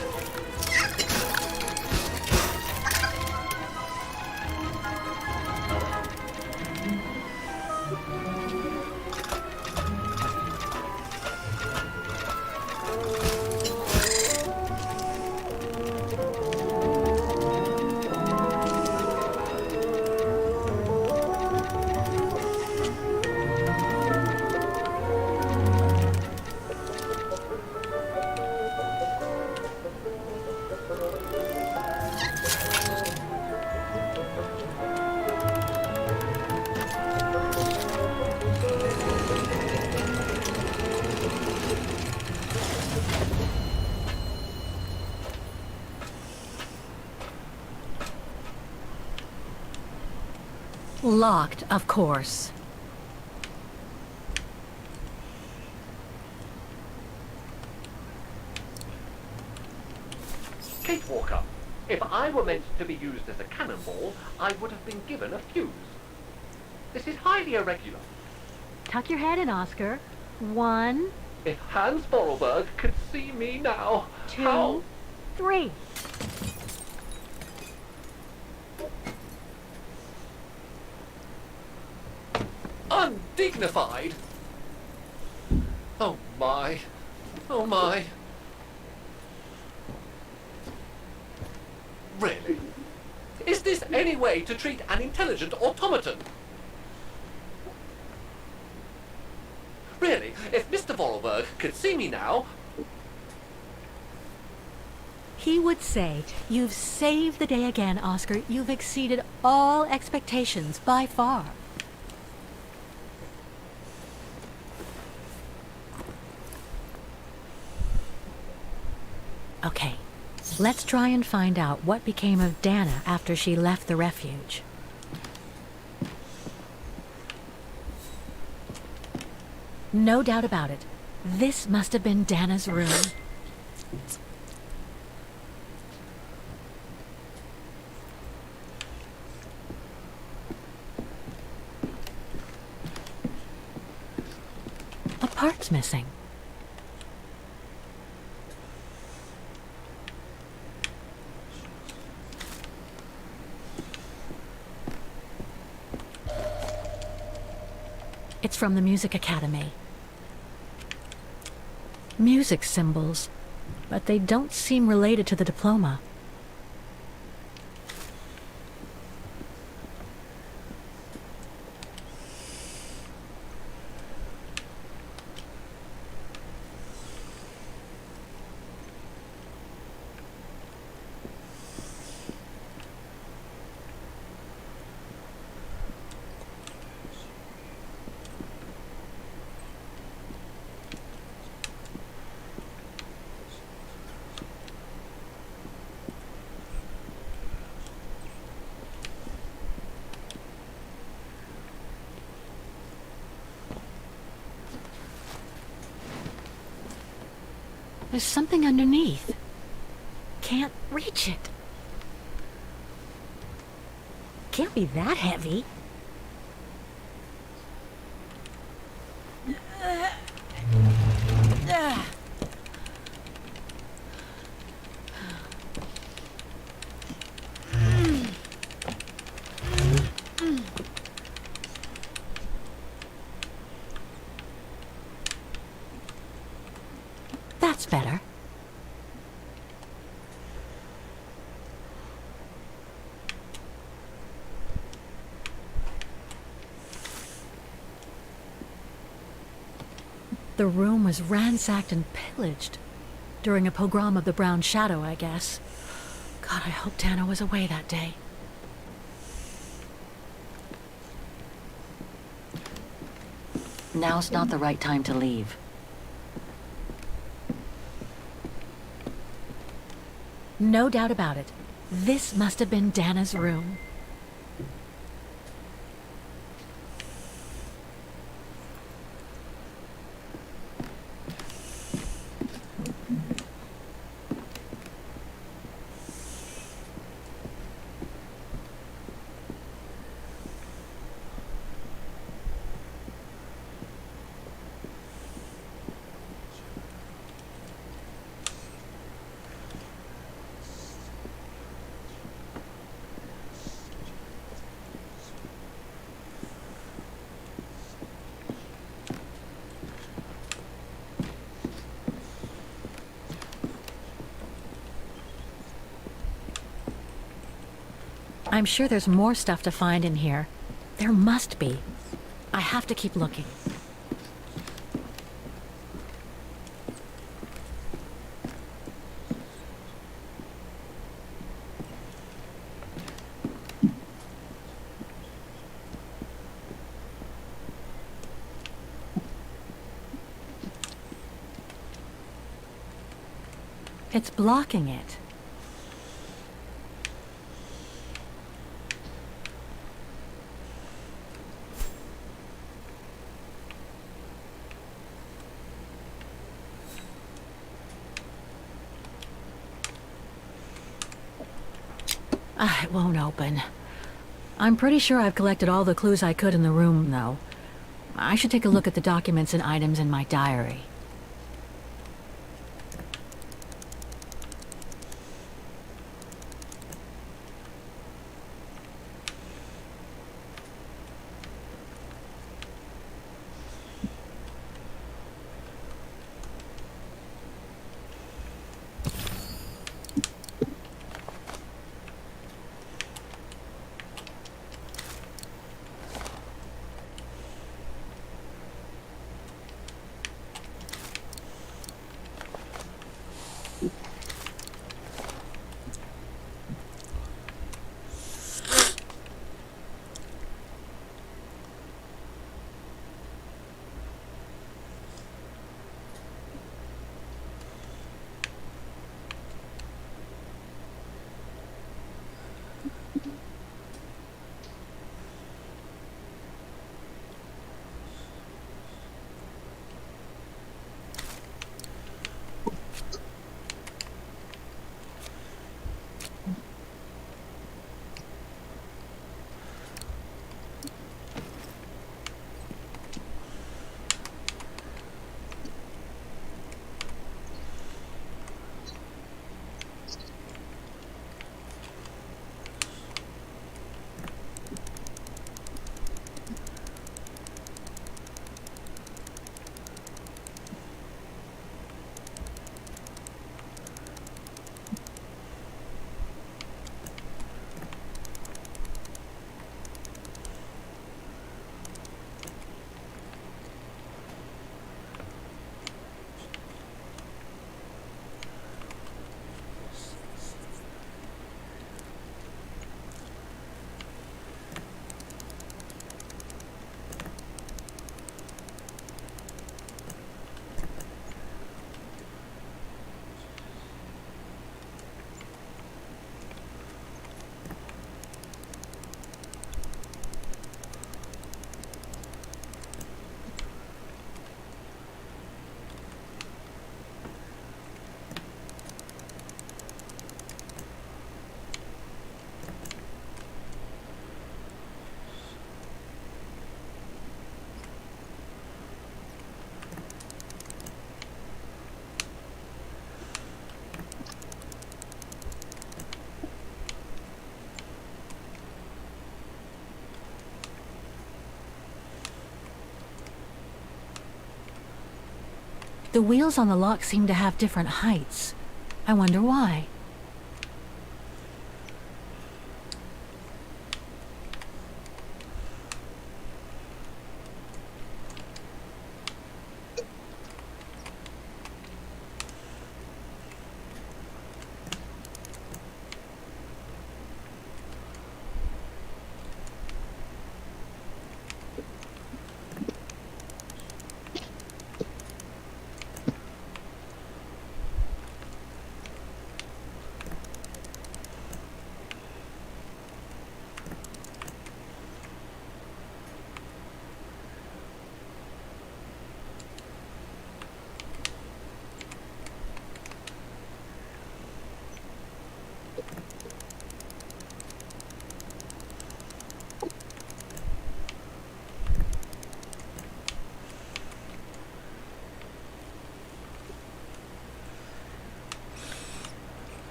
Locked, of course. Kate Walker, if I were meant to be used as a cannonball, I would have been given a fuse. This is highly irregular. Tuck your head in, Oscar. 1, If Hans Vorarlberg could see me now, 2, how... 3. Undignified! Oh my. Oh my. Really? Is this any way to treat an intelligent automaton? Really, if Mr. Vorarlberg could see me now... He would say, "You've saved the day again, Oscar. You've exceeded all expectations by far." Okay, let's try and find out what became of Dana after she left the refuge. No doubt about it. This must have been Dana's room. A part's missing. It's from the Music Academy. Music symbols, but they don't seem related to the diploma. There's something underneath. Can't reach it. Can't be that heavy. That's better. The room was ransacked and pillaged during a pogrom of the Brown Shadow, I guess. God, I hope Dana was away that day. Now's not the right time to leave. No doubt about it. This must have been Dana's room. I'm sure there's more stuff to find in here. There must be. I have to keep looking. It's blocking it. It won't open. I'm pretty sure I've collected all the clues I could in the room, though. I should take a look at the documents and items in my diary. The wheels on the lock seem to have different heights. I wonder why.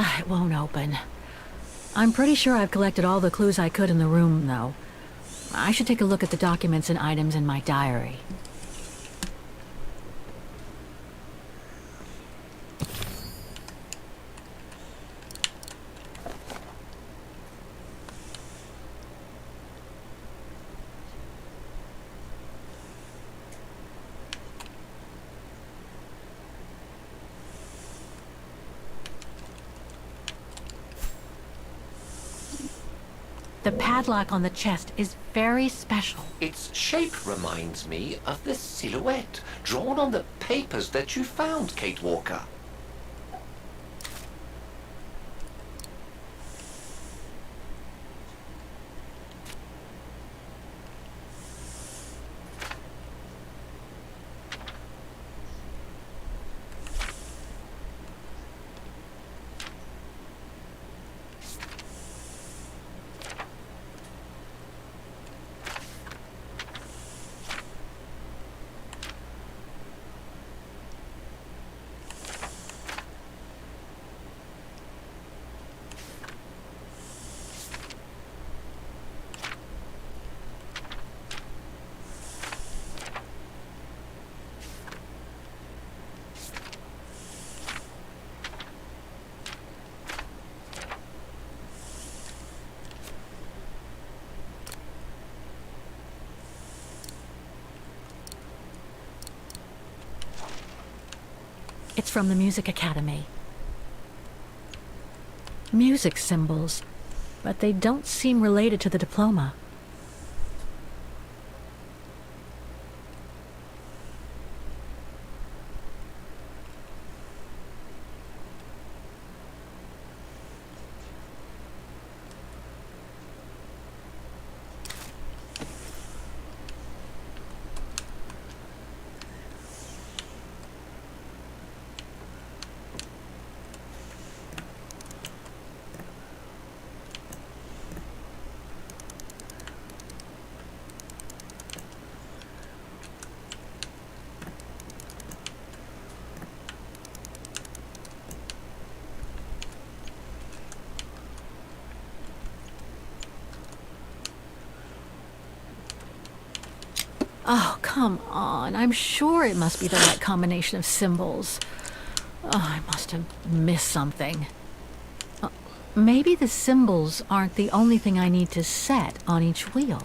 It won't open. I'm pretty sure I've collected all the clues I could in the room, though. I should take a look at the documents and items in my diary. The padlock on the chest is very special. Its shape reminds me of the silhouette drawn on the papers that you found, Kate Walker. It's from the Music Academy. Music symbols, but they don't seem related to the diploma. Oh, come on. I'm sure it must be the right combination of symbols. Oh, I must have missed something. Maybe the symbols aren't the only thing I need to set on each wheel.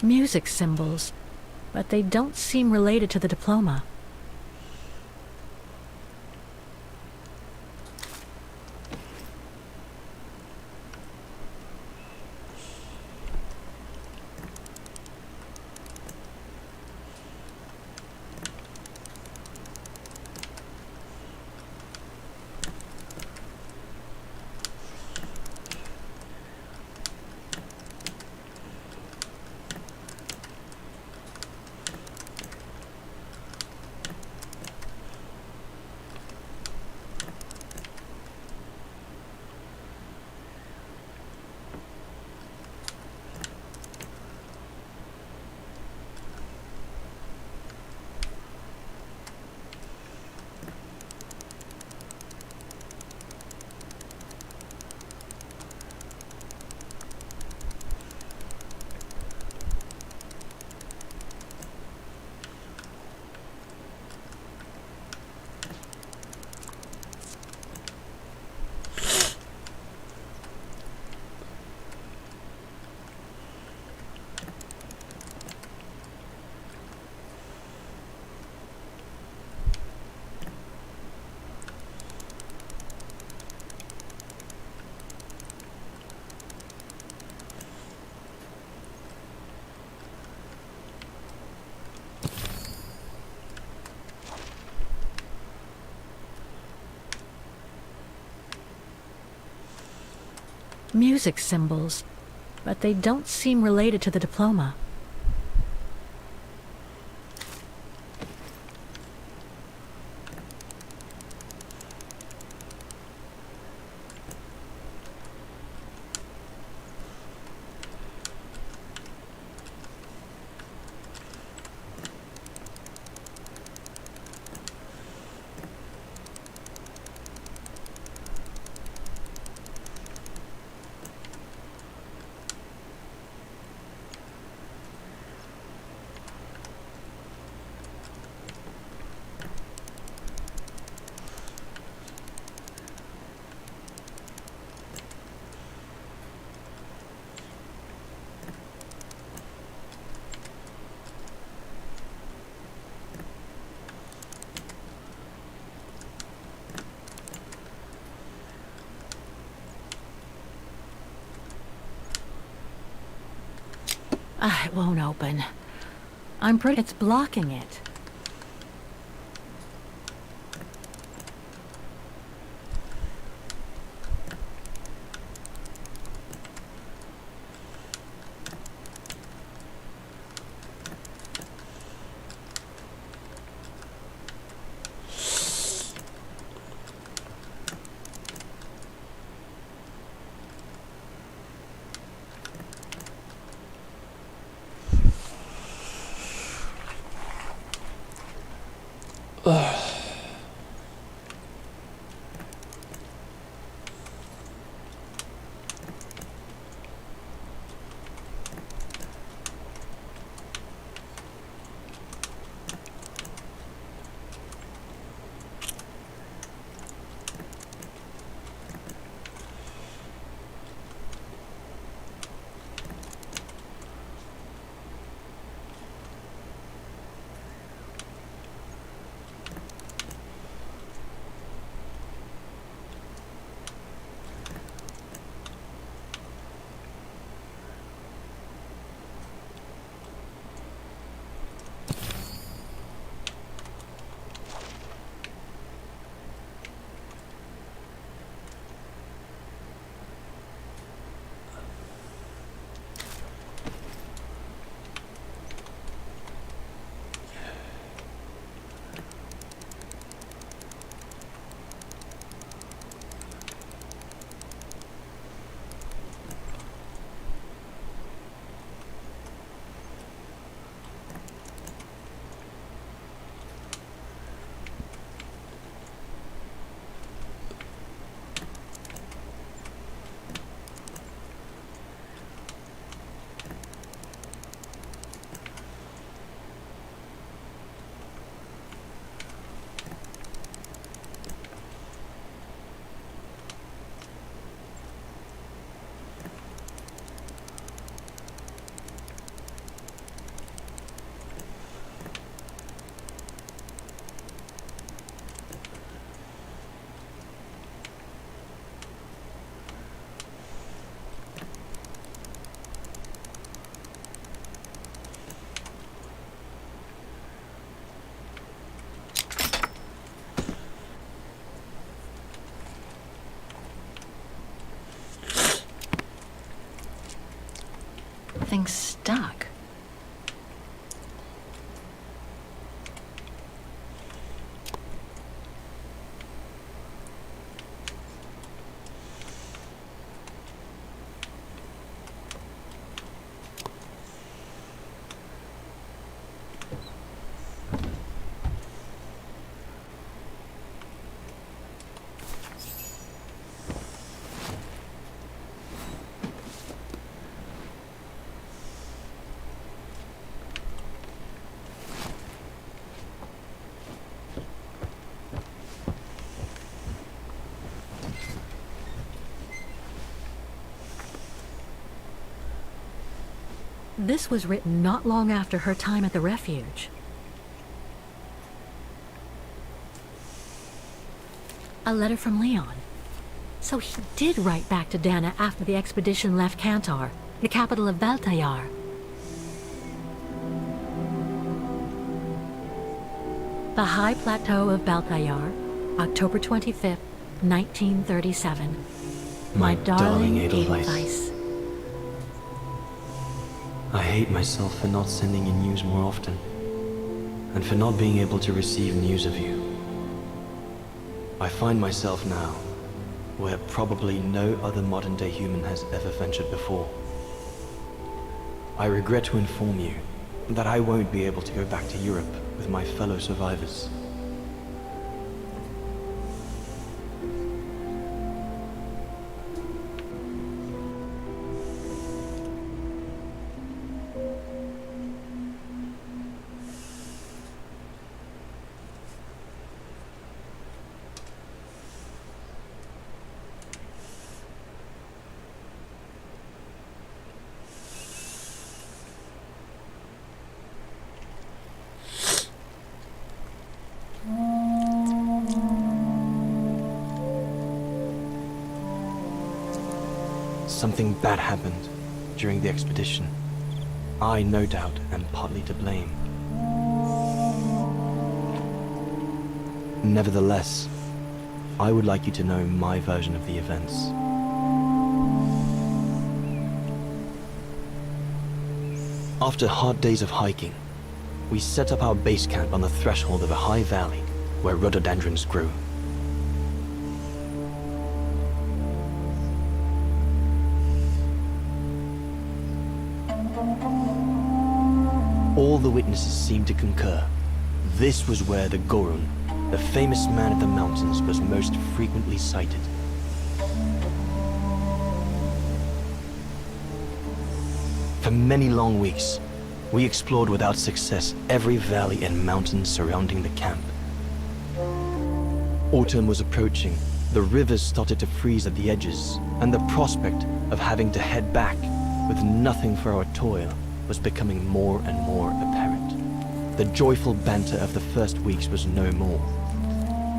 Music symbols, but they don't seem related to the diploma. Music symbols, but they don't seem related to the diploma. It won't open. I'm pretty... It's blocking it. Thing's stuck. This was written not long after her time at the refuge. A letter from Leon. So he did write back to Dana after the expedition left Kantar, the capital of Valtayar. The High Plateau of Baltayar, October 25th, 1937. My darling Edelweiss. Edelweiss. I hate myself for not sending you news more often, and for not being able to receive news of you. I find myself now where probably no other modern-day human has ever ventured before. I regret to inform you that I won't be able to go back to Europe with my fellow survivors. Something bad happened during the expedition. I, no doubt, am partly to blame. Nevertheless, I would like you to know my version of the events. After hard days of hiking, we set up our base camp on the threshold of a high valley where rhododendrons grew. All the witnesses seemed to concur. This was where the Gorun, the famous man of the mountains, was most frequently sighted. For many long weeks, we explored without success every valley and mountain surrounding the camp. Autumn was approaching, the rivers started to freeze at the edges, and the prospect of having to head back with nothing for our toil was becoming more and more apparent. The joyful banter of the first weeks was no more.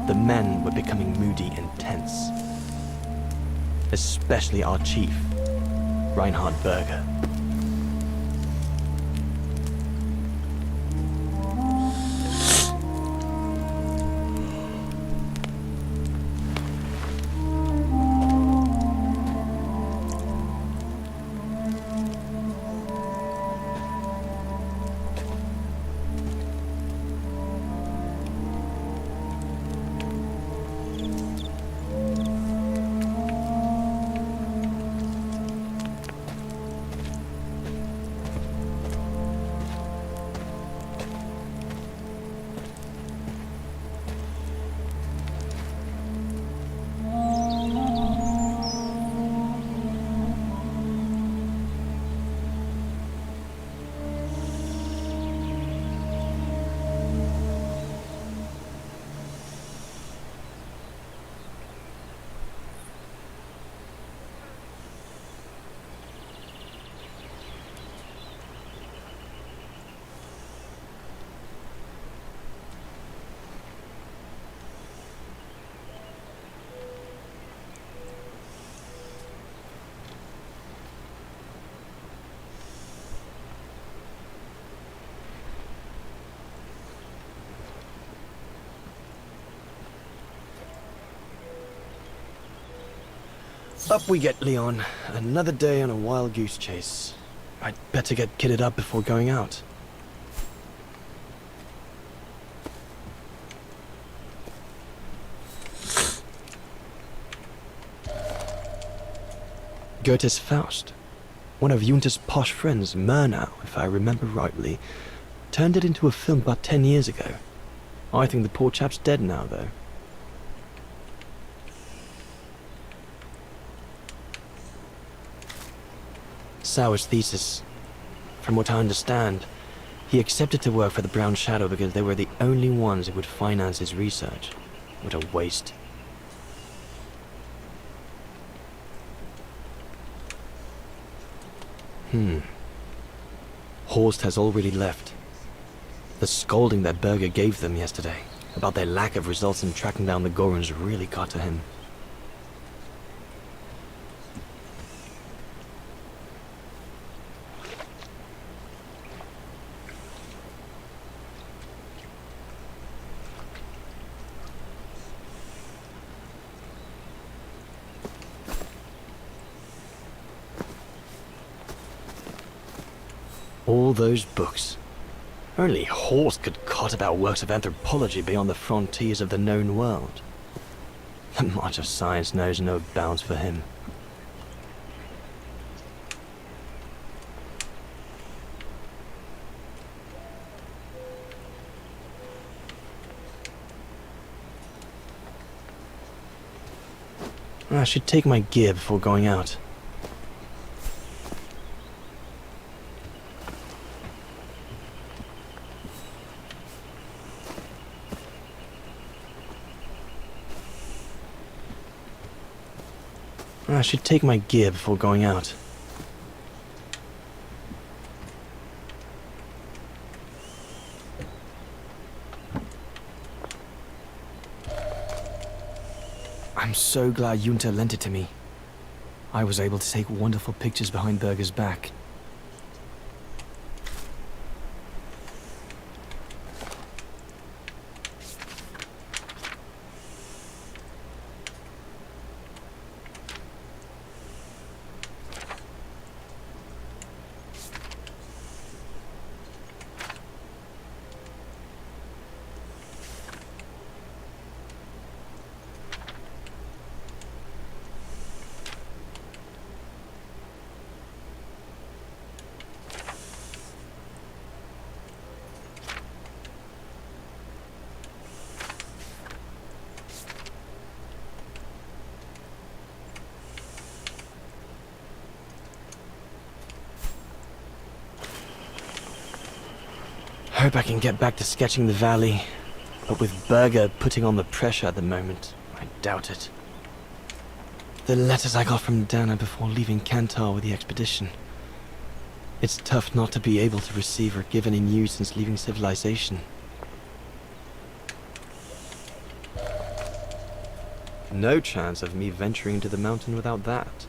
The men were becoming moody and tense. Especially our chief, Reinhard Berger. Up we get, Leon. Another day on a wild goose chase. I'd better get kitted up before going out. Goethe's Faust. One of Junter's posh friends, Murnau, if I remember rightly, turned it into a film about 10 years ago. I think the poor chap's dead now, though. Sauer's thesis. From what I understand, he accepted to work for the Brown Shadow because they were the only ones who would finance his research. What a waste. Horst has already left. The scolding that Berger gave them yesterday about their lack of results in tracking down the Goruns really got to him. All those books. Only Horst could cot about works of anthropology beyond the frontiers of the known world. The march of science knows no bounds for him. I should take my gear before going out. I should take my gear before going out. I'm so glad Junta lent it to me. I was able to take wonderful pictures behind Berger's back. Hope I can get back to sketching the valley, but with Berger putting on the pressure at the moment, I doubt it. The letters I got from Dana before leaving Kantar with the expedition. It's tough not to be able to receive or give any news since leaving civilization. No chance of me venturing into the mountain without that.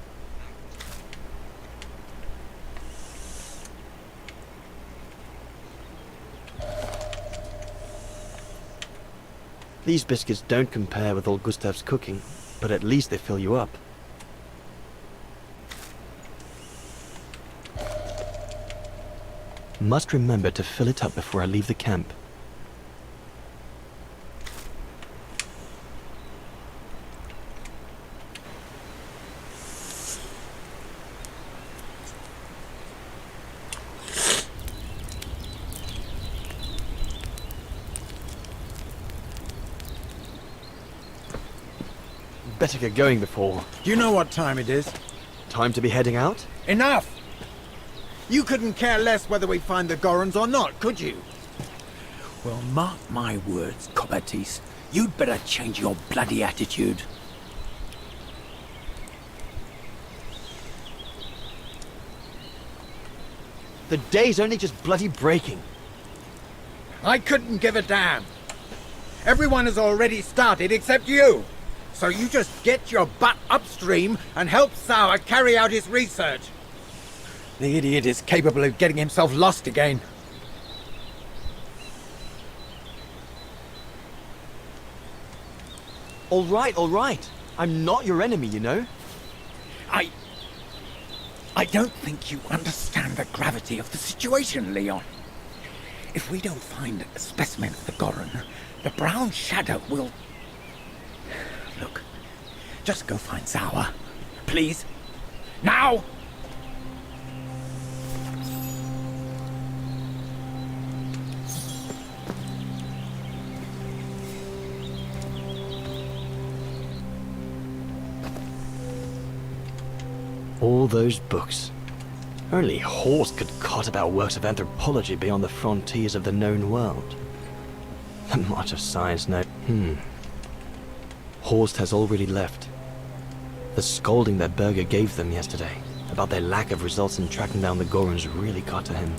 These biscuits don't compare with old Gustav's cooking, but at least they fill you up. Must remember to fill it up before I leave the camp. Better get going before... Do you know what time it is? Time to be heading out? Enough! You couldn't care less whether we find the Gorons or not, could you? Well, mark my words, Copperteeth. You'd better change your bloody attitude. The day's only just bloody breaking. I couldn't give a damn. Everyone has already started except you. So you just get your butt upstream and help Sauer carry out his research. The idiot is capable of getting himself lost again. All right. I'm not your enemy, you know. I don't think you understand the gravity of the situation, Leon. If we don't find a specimen of the Goron, the Brown Shadow will... Look, just go find Sauer. Please. Now! All those books. Only Horst could cot about works of anthropology beyond the frontiers of the known world. The march of science Horst has already left. The scolding that Berger gave them yesterday about their lack of results in tracking down the Gorons really got to him.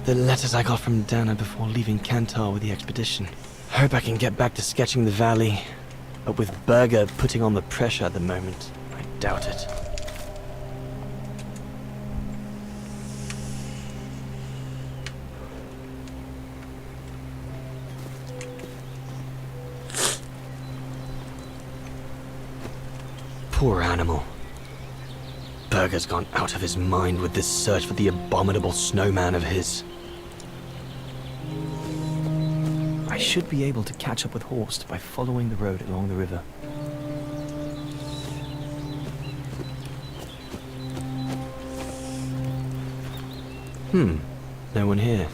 The letters I got from Dana before leaving Kantar with the expedition. Hope I can get back to sketching the valley, but with Berger putting on the pressure at the moment, I doubt it. Poor animal. Berger's gone out of his mind with this search for the abominable snowman of his. I should be able to catch up with Horst by following the road along the river. No one here.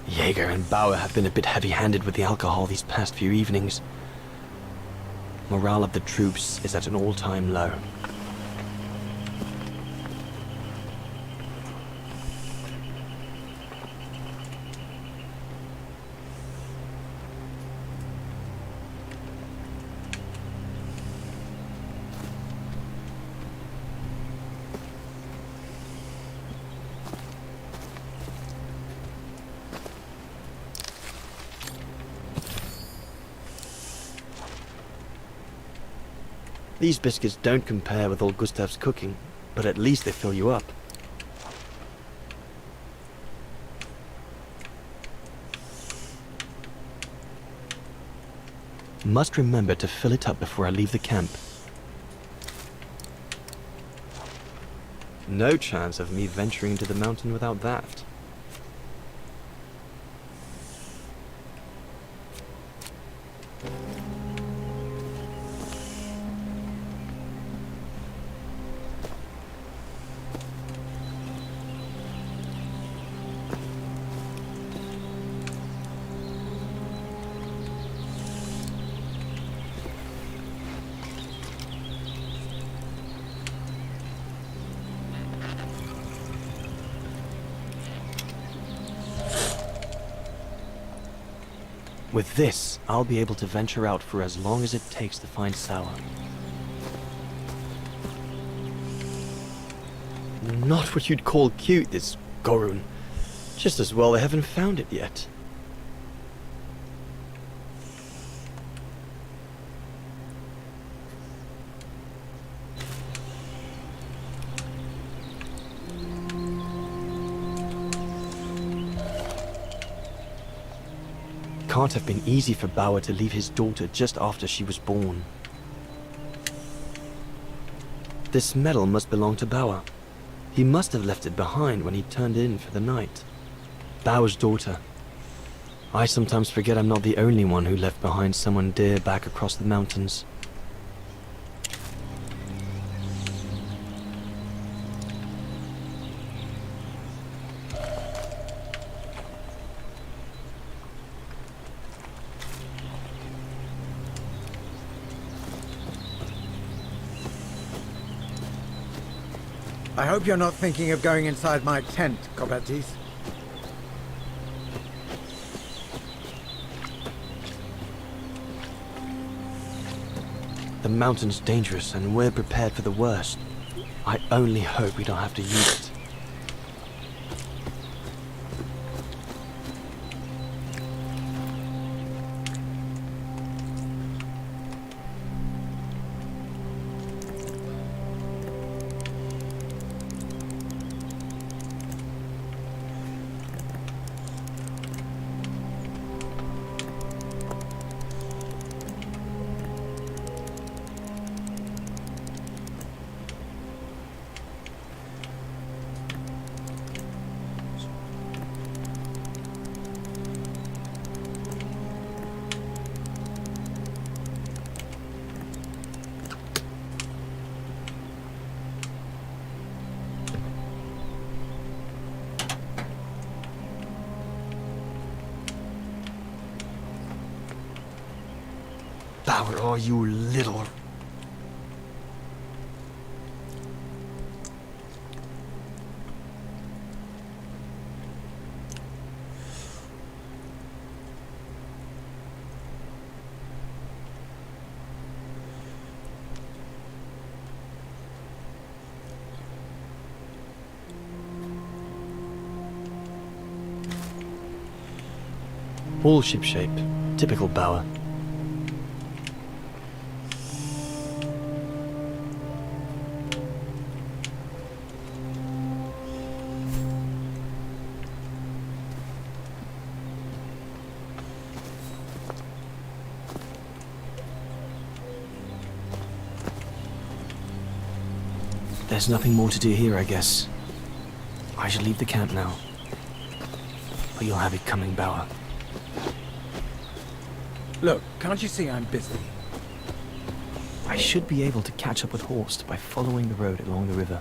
Jaeger and Bauer have been a bit heavy-handed with the alcohol these past few evenings. Morale of the troops is at an all-time low. These biscuits don't compare with old Gustav's cooking, but at least they fill you up. Must remember to fill it up before I leave the camp. No chance of me venturing into the mountain without that. With this, I'll be able to venture out for as long as it takes to find Sauer. Not what you'd call cute, this Gorun. Just as well they haven't found it yet. Can't have been easy for Bauer to leave his daughter just after she was born. This medal must belong to Bauer. He must have left it behind when he turned in for the night. Bauer's daughter. I sometimes forget I'm not the only one who left behind someone dear back across the mountains. I hope you're not thinking of going inside my tent, Kobatis. The mountain's dangerous and we're prepared for the worst. I only hope we don't have to use it. Bauer, oh, you little... All shipshape. Typical Bauer. There's nothing more to do here, I guess. I should leave the camp now. But you'll have it coming, Bauer. Look, can't you see I'm busy? I should be able to catch up with Horst by following the road along the river.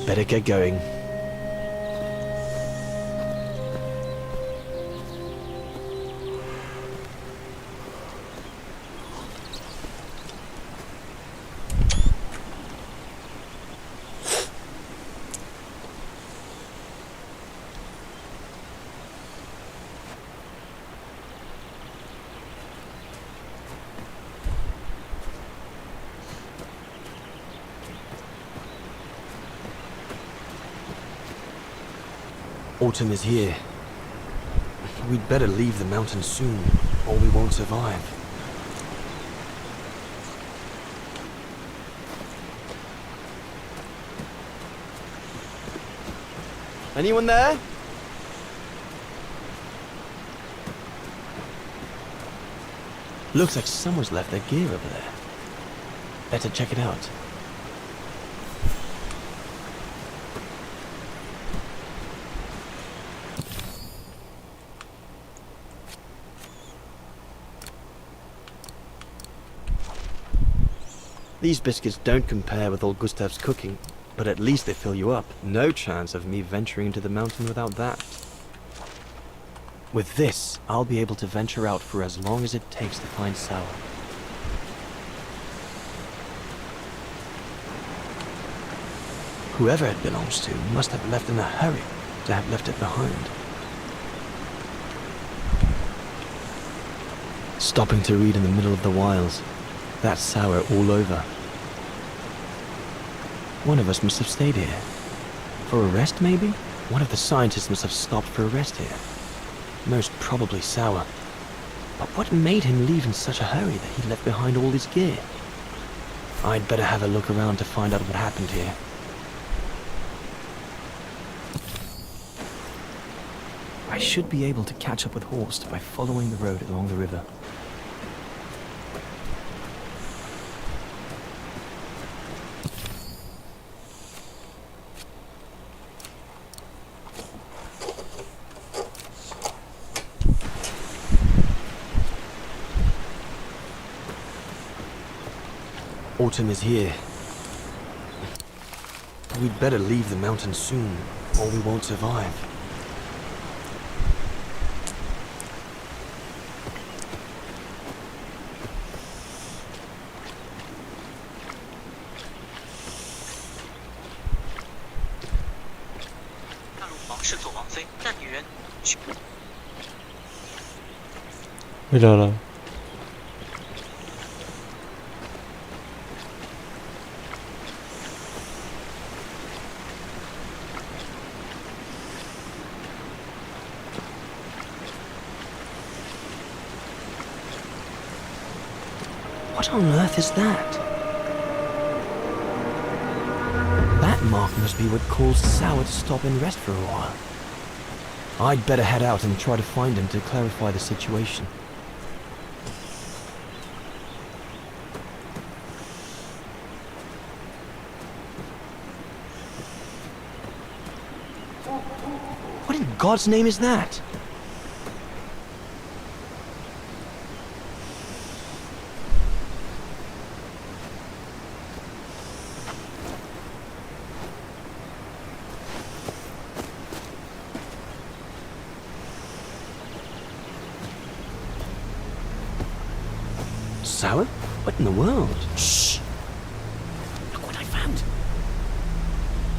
Better get going. Autumn is here. We'd better leave the mountains soon, or we won't survive. Anyone there? Looks like someone's left their gear over there. Better check it out. These biscuits don't compare with old Gustav's cooking, but at least they fill you up. No chance of me venturing into the mountain without that. With this, I'll be able to venture out for as long as it takes to find Sauer. Whoever it belongs to must have left in a hurry to have left it behind. Stopping to read in the middle of the wilds. That's Sauer all over. One of us must have stayed here. For a rest, maybe? One of the scientists must have stopped for a rest here. Most probably Sauer. But what made him leave in such a hurry that he left behind all his gear? I'd better have a look around to find out what happened here. I should be able to catch up with Horst by following the road along the river. Autumn is here. We'd better leave the mountains soon, or we won't survive.回来了。What on earth is that? That mark must be what caused Sauer to stop and rest for a while. I'd better head out and try to find him to clarify the situation. What in God's name is that? sour? What in the world? Shh! Look what I found.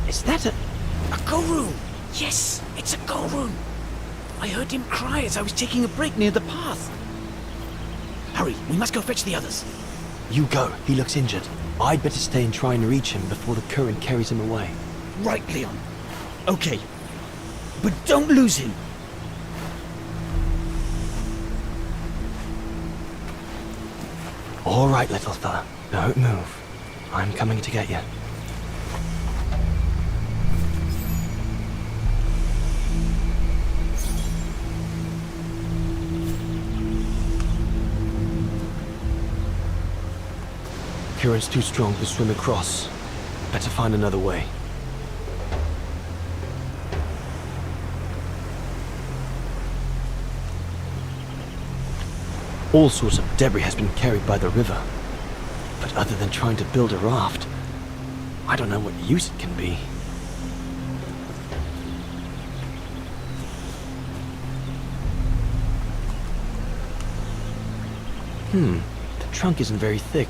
Is that a... Gorun! Yes, it's a Gorun. I heard him cry as I was taking a break near the path. Hurry, we must go fetch the others. You go. He looks injured. I'd better stay and try and reach him before the current carries him away. Right, Leon. Okay. But don't lose him. All right, little fella. Don't move. I'm coming to get you. Current's too strong to swim across. Better find another way. All sorts of debris has been carried by the river. But other than trying to build a raft, I don't know what use it can be. The trunk isn't very thick.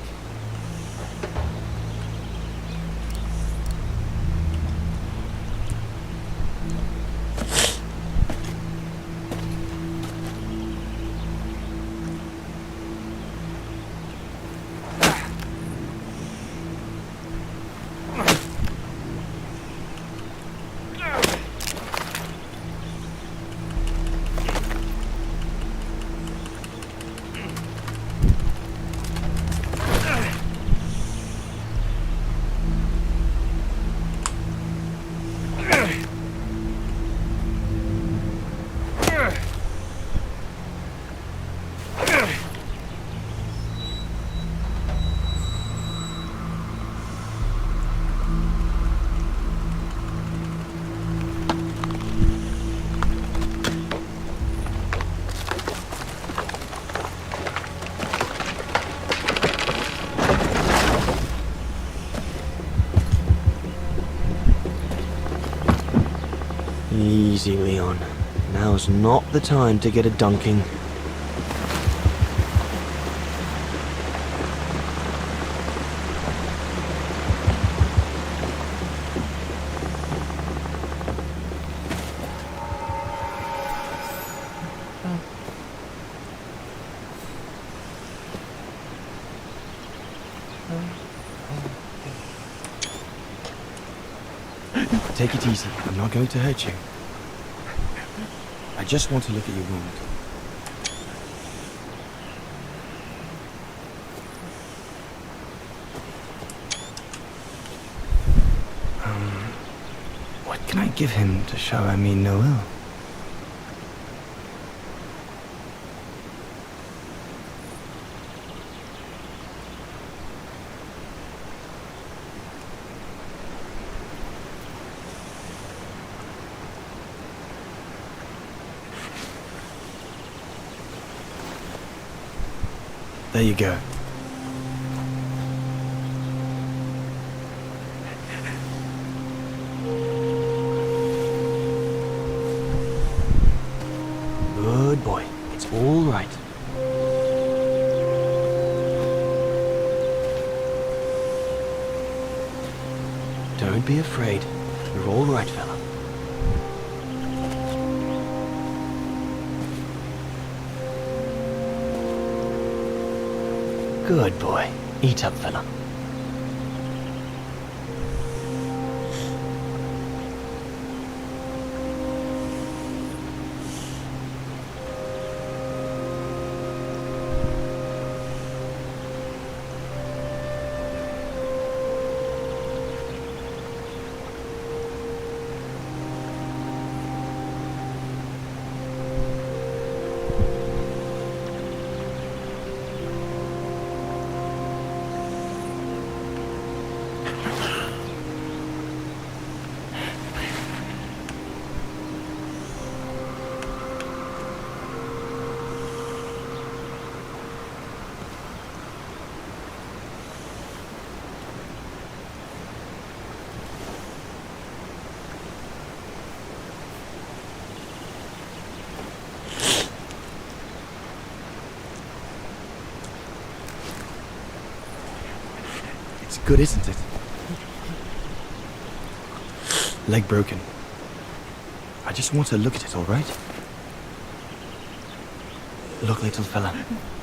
Easy, Leon. Now's not the time to get a dunking. Take it easy. I'm not going to hurt you. I just want to look at your wound. What can I give him to show I mean no ill? There you go. Good boy. It's all right. Don't be afraid. You're all right, fella. Good boy. Eat up, fella. It's good, isn't it? Leg broken. I just want to look at it, all right? Look, little fella,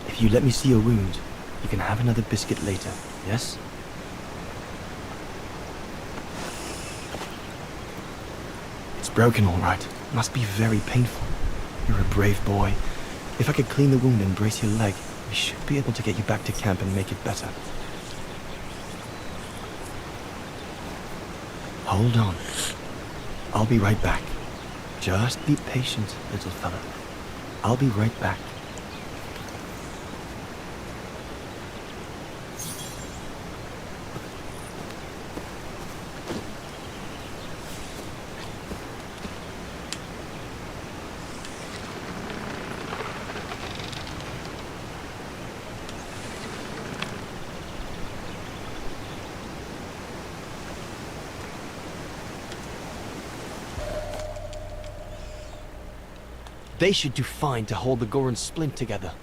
if you let me see your wound, you can have another biscuit later, yes? It's broken, all right. Must be very painful. You're a brave boy. If I could clean the wound and brace your leg, we should be able to get you back to camp and make it better. Hold on. I'll be right back. Just be patient, little fella. I'll be right back. They should do fine to hold the Goran splint together.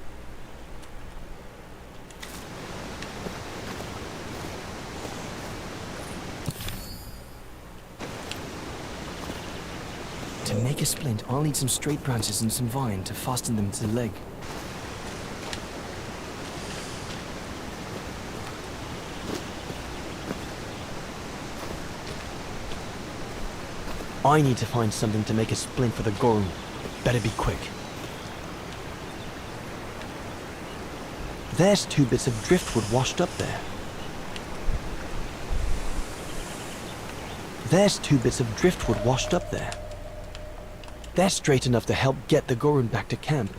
To make a splint, I'll need some straight branches and some vine to fasten them to the leg. I need to find something to make a splint for the Goran. Better be quick. There's 2 bits of driftwood washed up there. There's 2 bits of driftwood washed up there. They're straight enough to help get the Goran back to camp.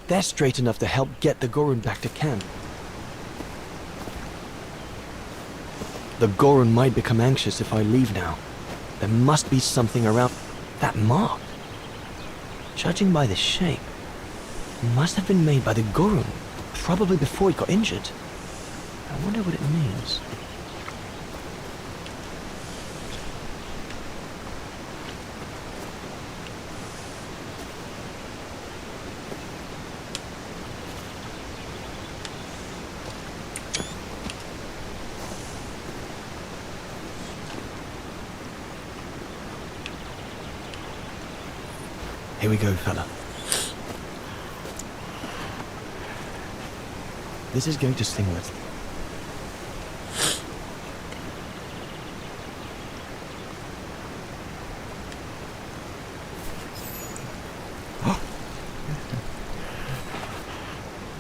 They're straight enough to help get the Goran back to camp. The Goran might become anxious if I leave now. There must be something around that mark. Judging by the shape, it must have been made by the Goran, probably before he got injured. I wonder what it means. Here we go, fella. This is going to sting a little.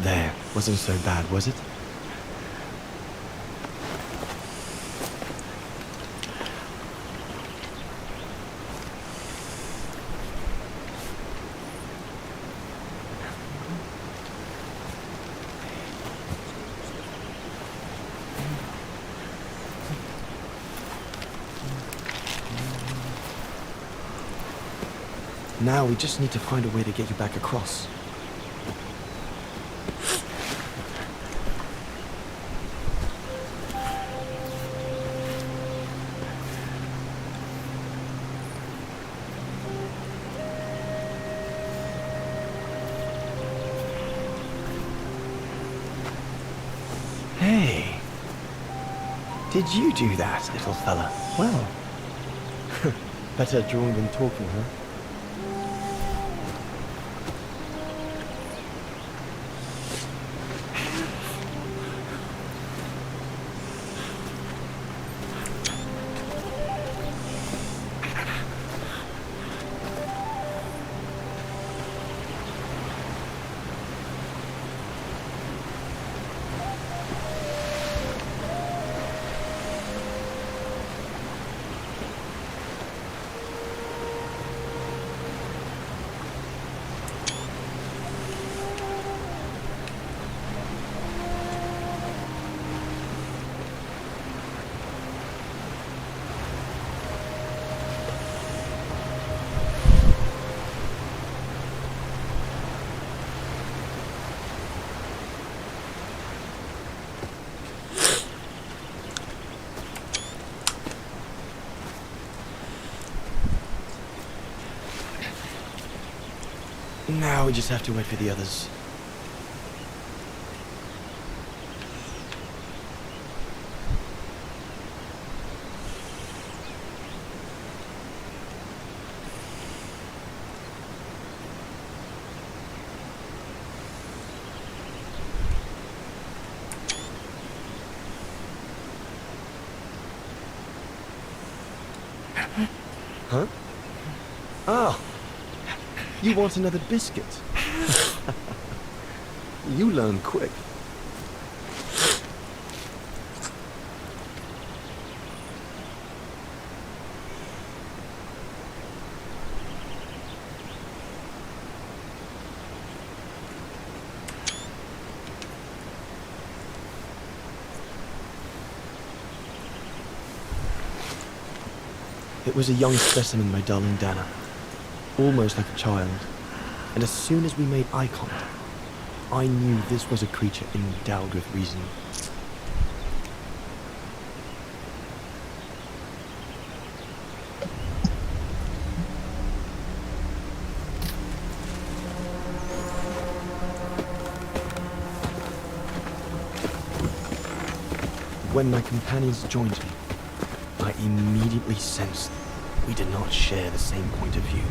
There, wasn't so bad, was it? Now we just need to find a way to get you back across. Hey, did you do that, little fella? Well, better drawing than talking, huh? Now we just have to wait for the others. Huh? Oh. You want another biscuit? You learn quick. It was a young specimen, my darling Dana. Almost like a child. And as soon as we made eye contact, I knew this was a creature endowed with reason. When my companions joined me, I immediately sensed we did not share the same point of view.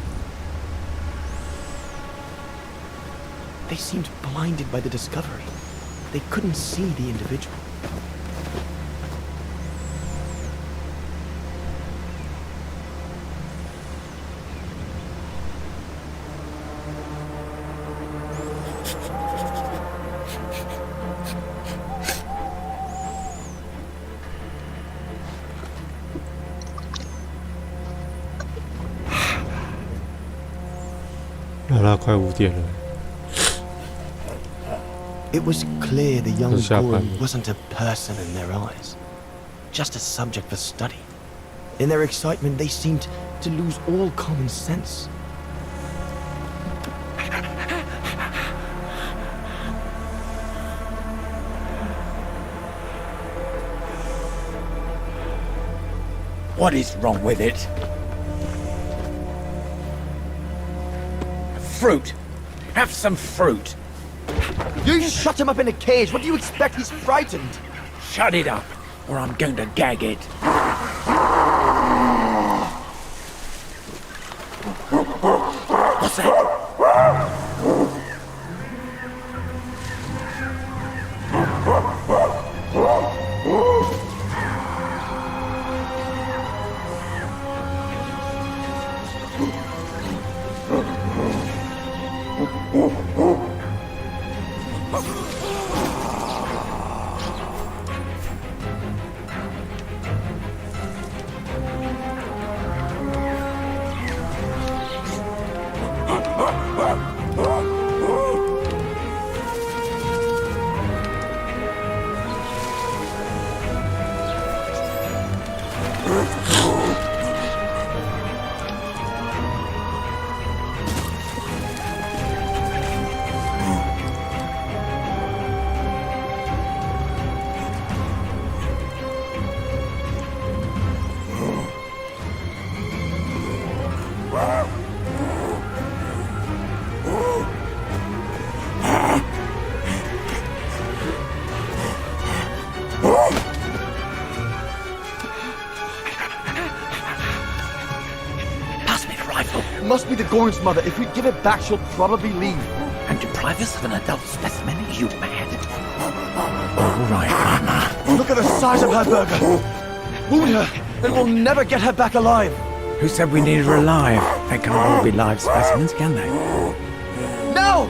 They seemed blinded by the discovery. They couldn't see the individual.快5点了。 It was clear the young Goron wasn't a person in their eyes, just a subject for study. In their excitement, they seemed to lose all common sense. What is wrong with it? Fruit! Have some fruit! You shut him up in a cage! What do you expect? He's frightened! Shut it up, or I'm going to gag it. What's that? Must be the Goron's mother. If we give it back, she'll probably leave. And deprive us of an adult specimen? Are you mad? All right, Mama. Look at the size of her burger. Wound her, and we'll never get her back alive. Who said we needed her alive? They can't all be live specimens, can they? No!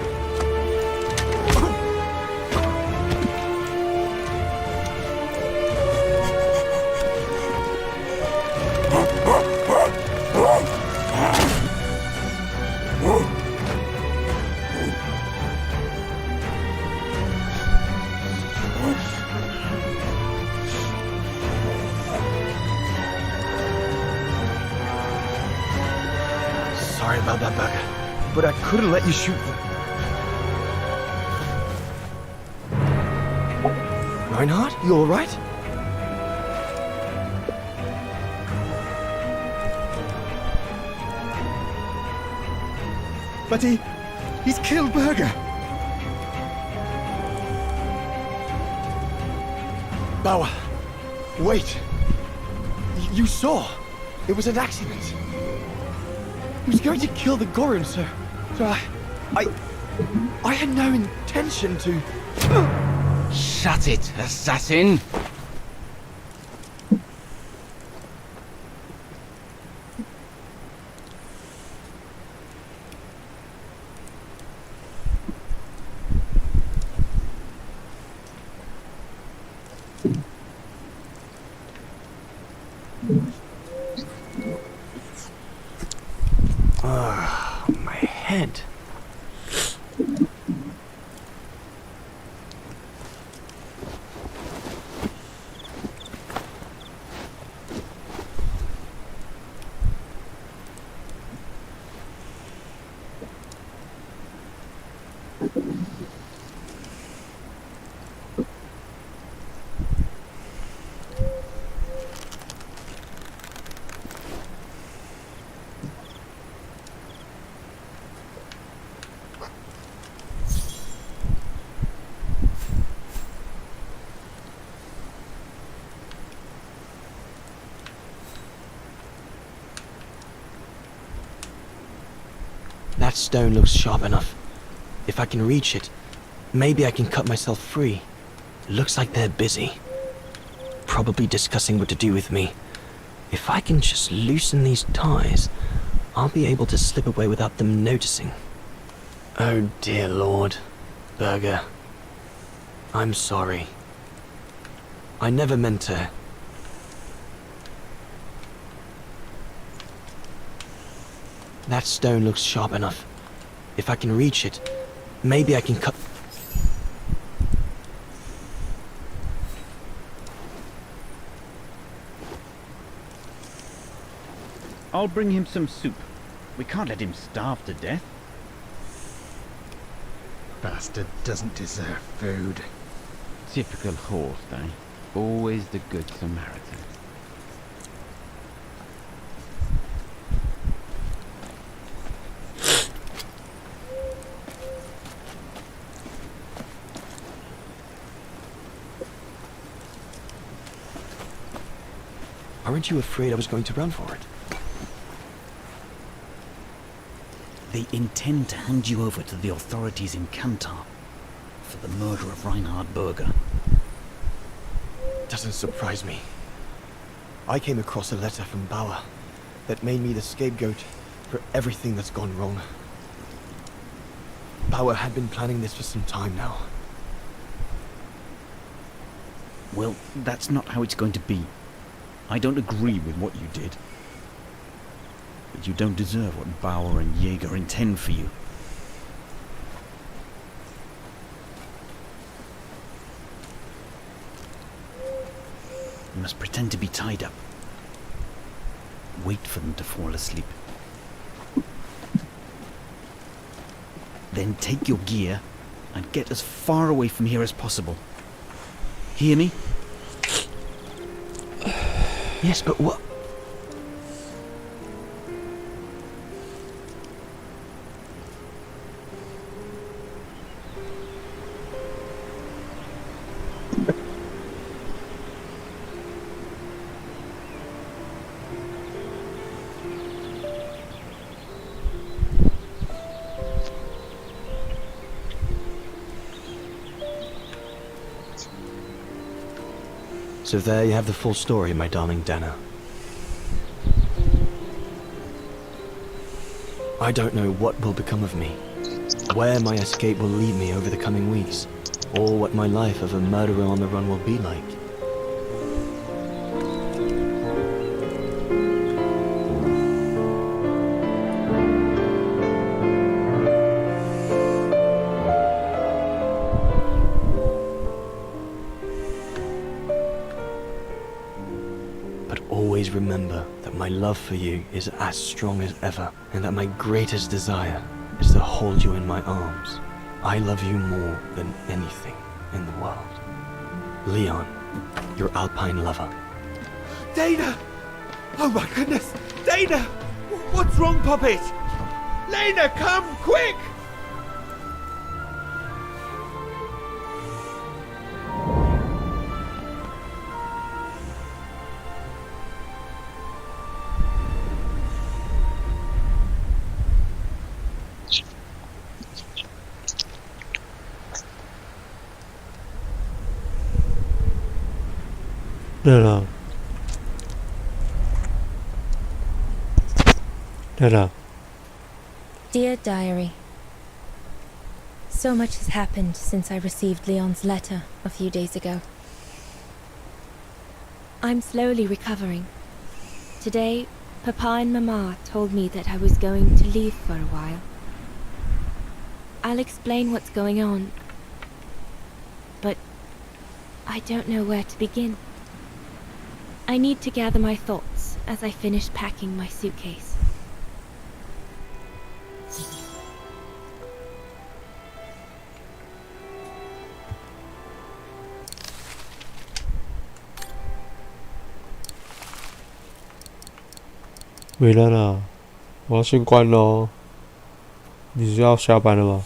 Sorry about that, Burger, but I couldn't let you shoot them. Reinhardt, you all right? But he's killed Burger. Bauer, wait. You saw. It was an accident. He was going to kill the Goron, sir. So I had no intention to... Shut it, assassin! My head. That stone looks sharp enough. If I can reach it, maybe I can cut myself free. Looks like they're busy. Probably discussing what to do with me. If I can just loosen these ties, I'll be able to slip away without them noticing. Oh dear Lord, Burger. I'm sorry. I never meant to... That stone looks sharp enough. If I can reach it, maybe I can cut... I'll bring him some soup. We can't let him starve to death. Bastard doesn't deserve food. Typical horse, eh? Always the good Samaritan. Aren't you afraid I was going to run for it? They intend to hand you over to the authorities in Kantar for the murder of Reinhard Berger. Doesn't surprise me. I came across a letter from Bauer that made me the scapegoat for everything that's gone wrong. Bauer had been planning this for some time now. Well, that's not how it's going to be. I don't agree with what you did. But you don't deserve what Bauer and Jaeger intend for you. You must pretend to be tied up. Wait for them to fall asleep. Then take your gear and get as far away from here as possible. Hear me? Yes, but what? So there you have the full story, my darling Dana. I don't know what will become of me, where my escape will lead me over the coming weeks, or what my life of a murderer on the run will be like. Always remember that my love for you is as strong as ever, and that my greatest desire is to hold you in my arms. I love you more than anything in the world. Leon, your Alpine lover. Dana! Oh my goodness! Dana! What's wrong, Puppet? Lena, come, quick! Dana. Dear Diary, so much has happened since I received Leon's letter a few days ago. I'm slowly recovering. Today, Papa and Mama told me that I was going to leave for a while. I'll explain what's going on, but I don't know where to begin. I need to gather my thoughts as I finish packing my suitcase.没了啦，我要先关喽。你是要下班了吗？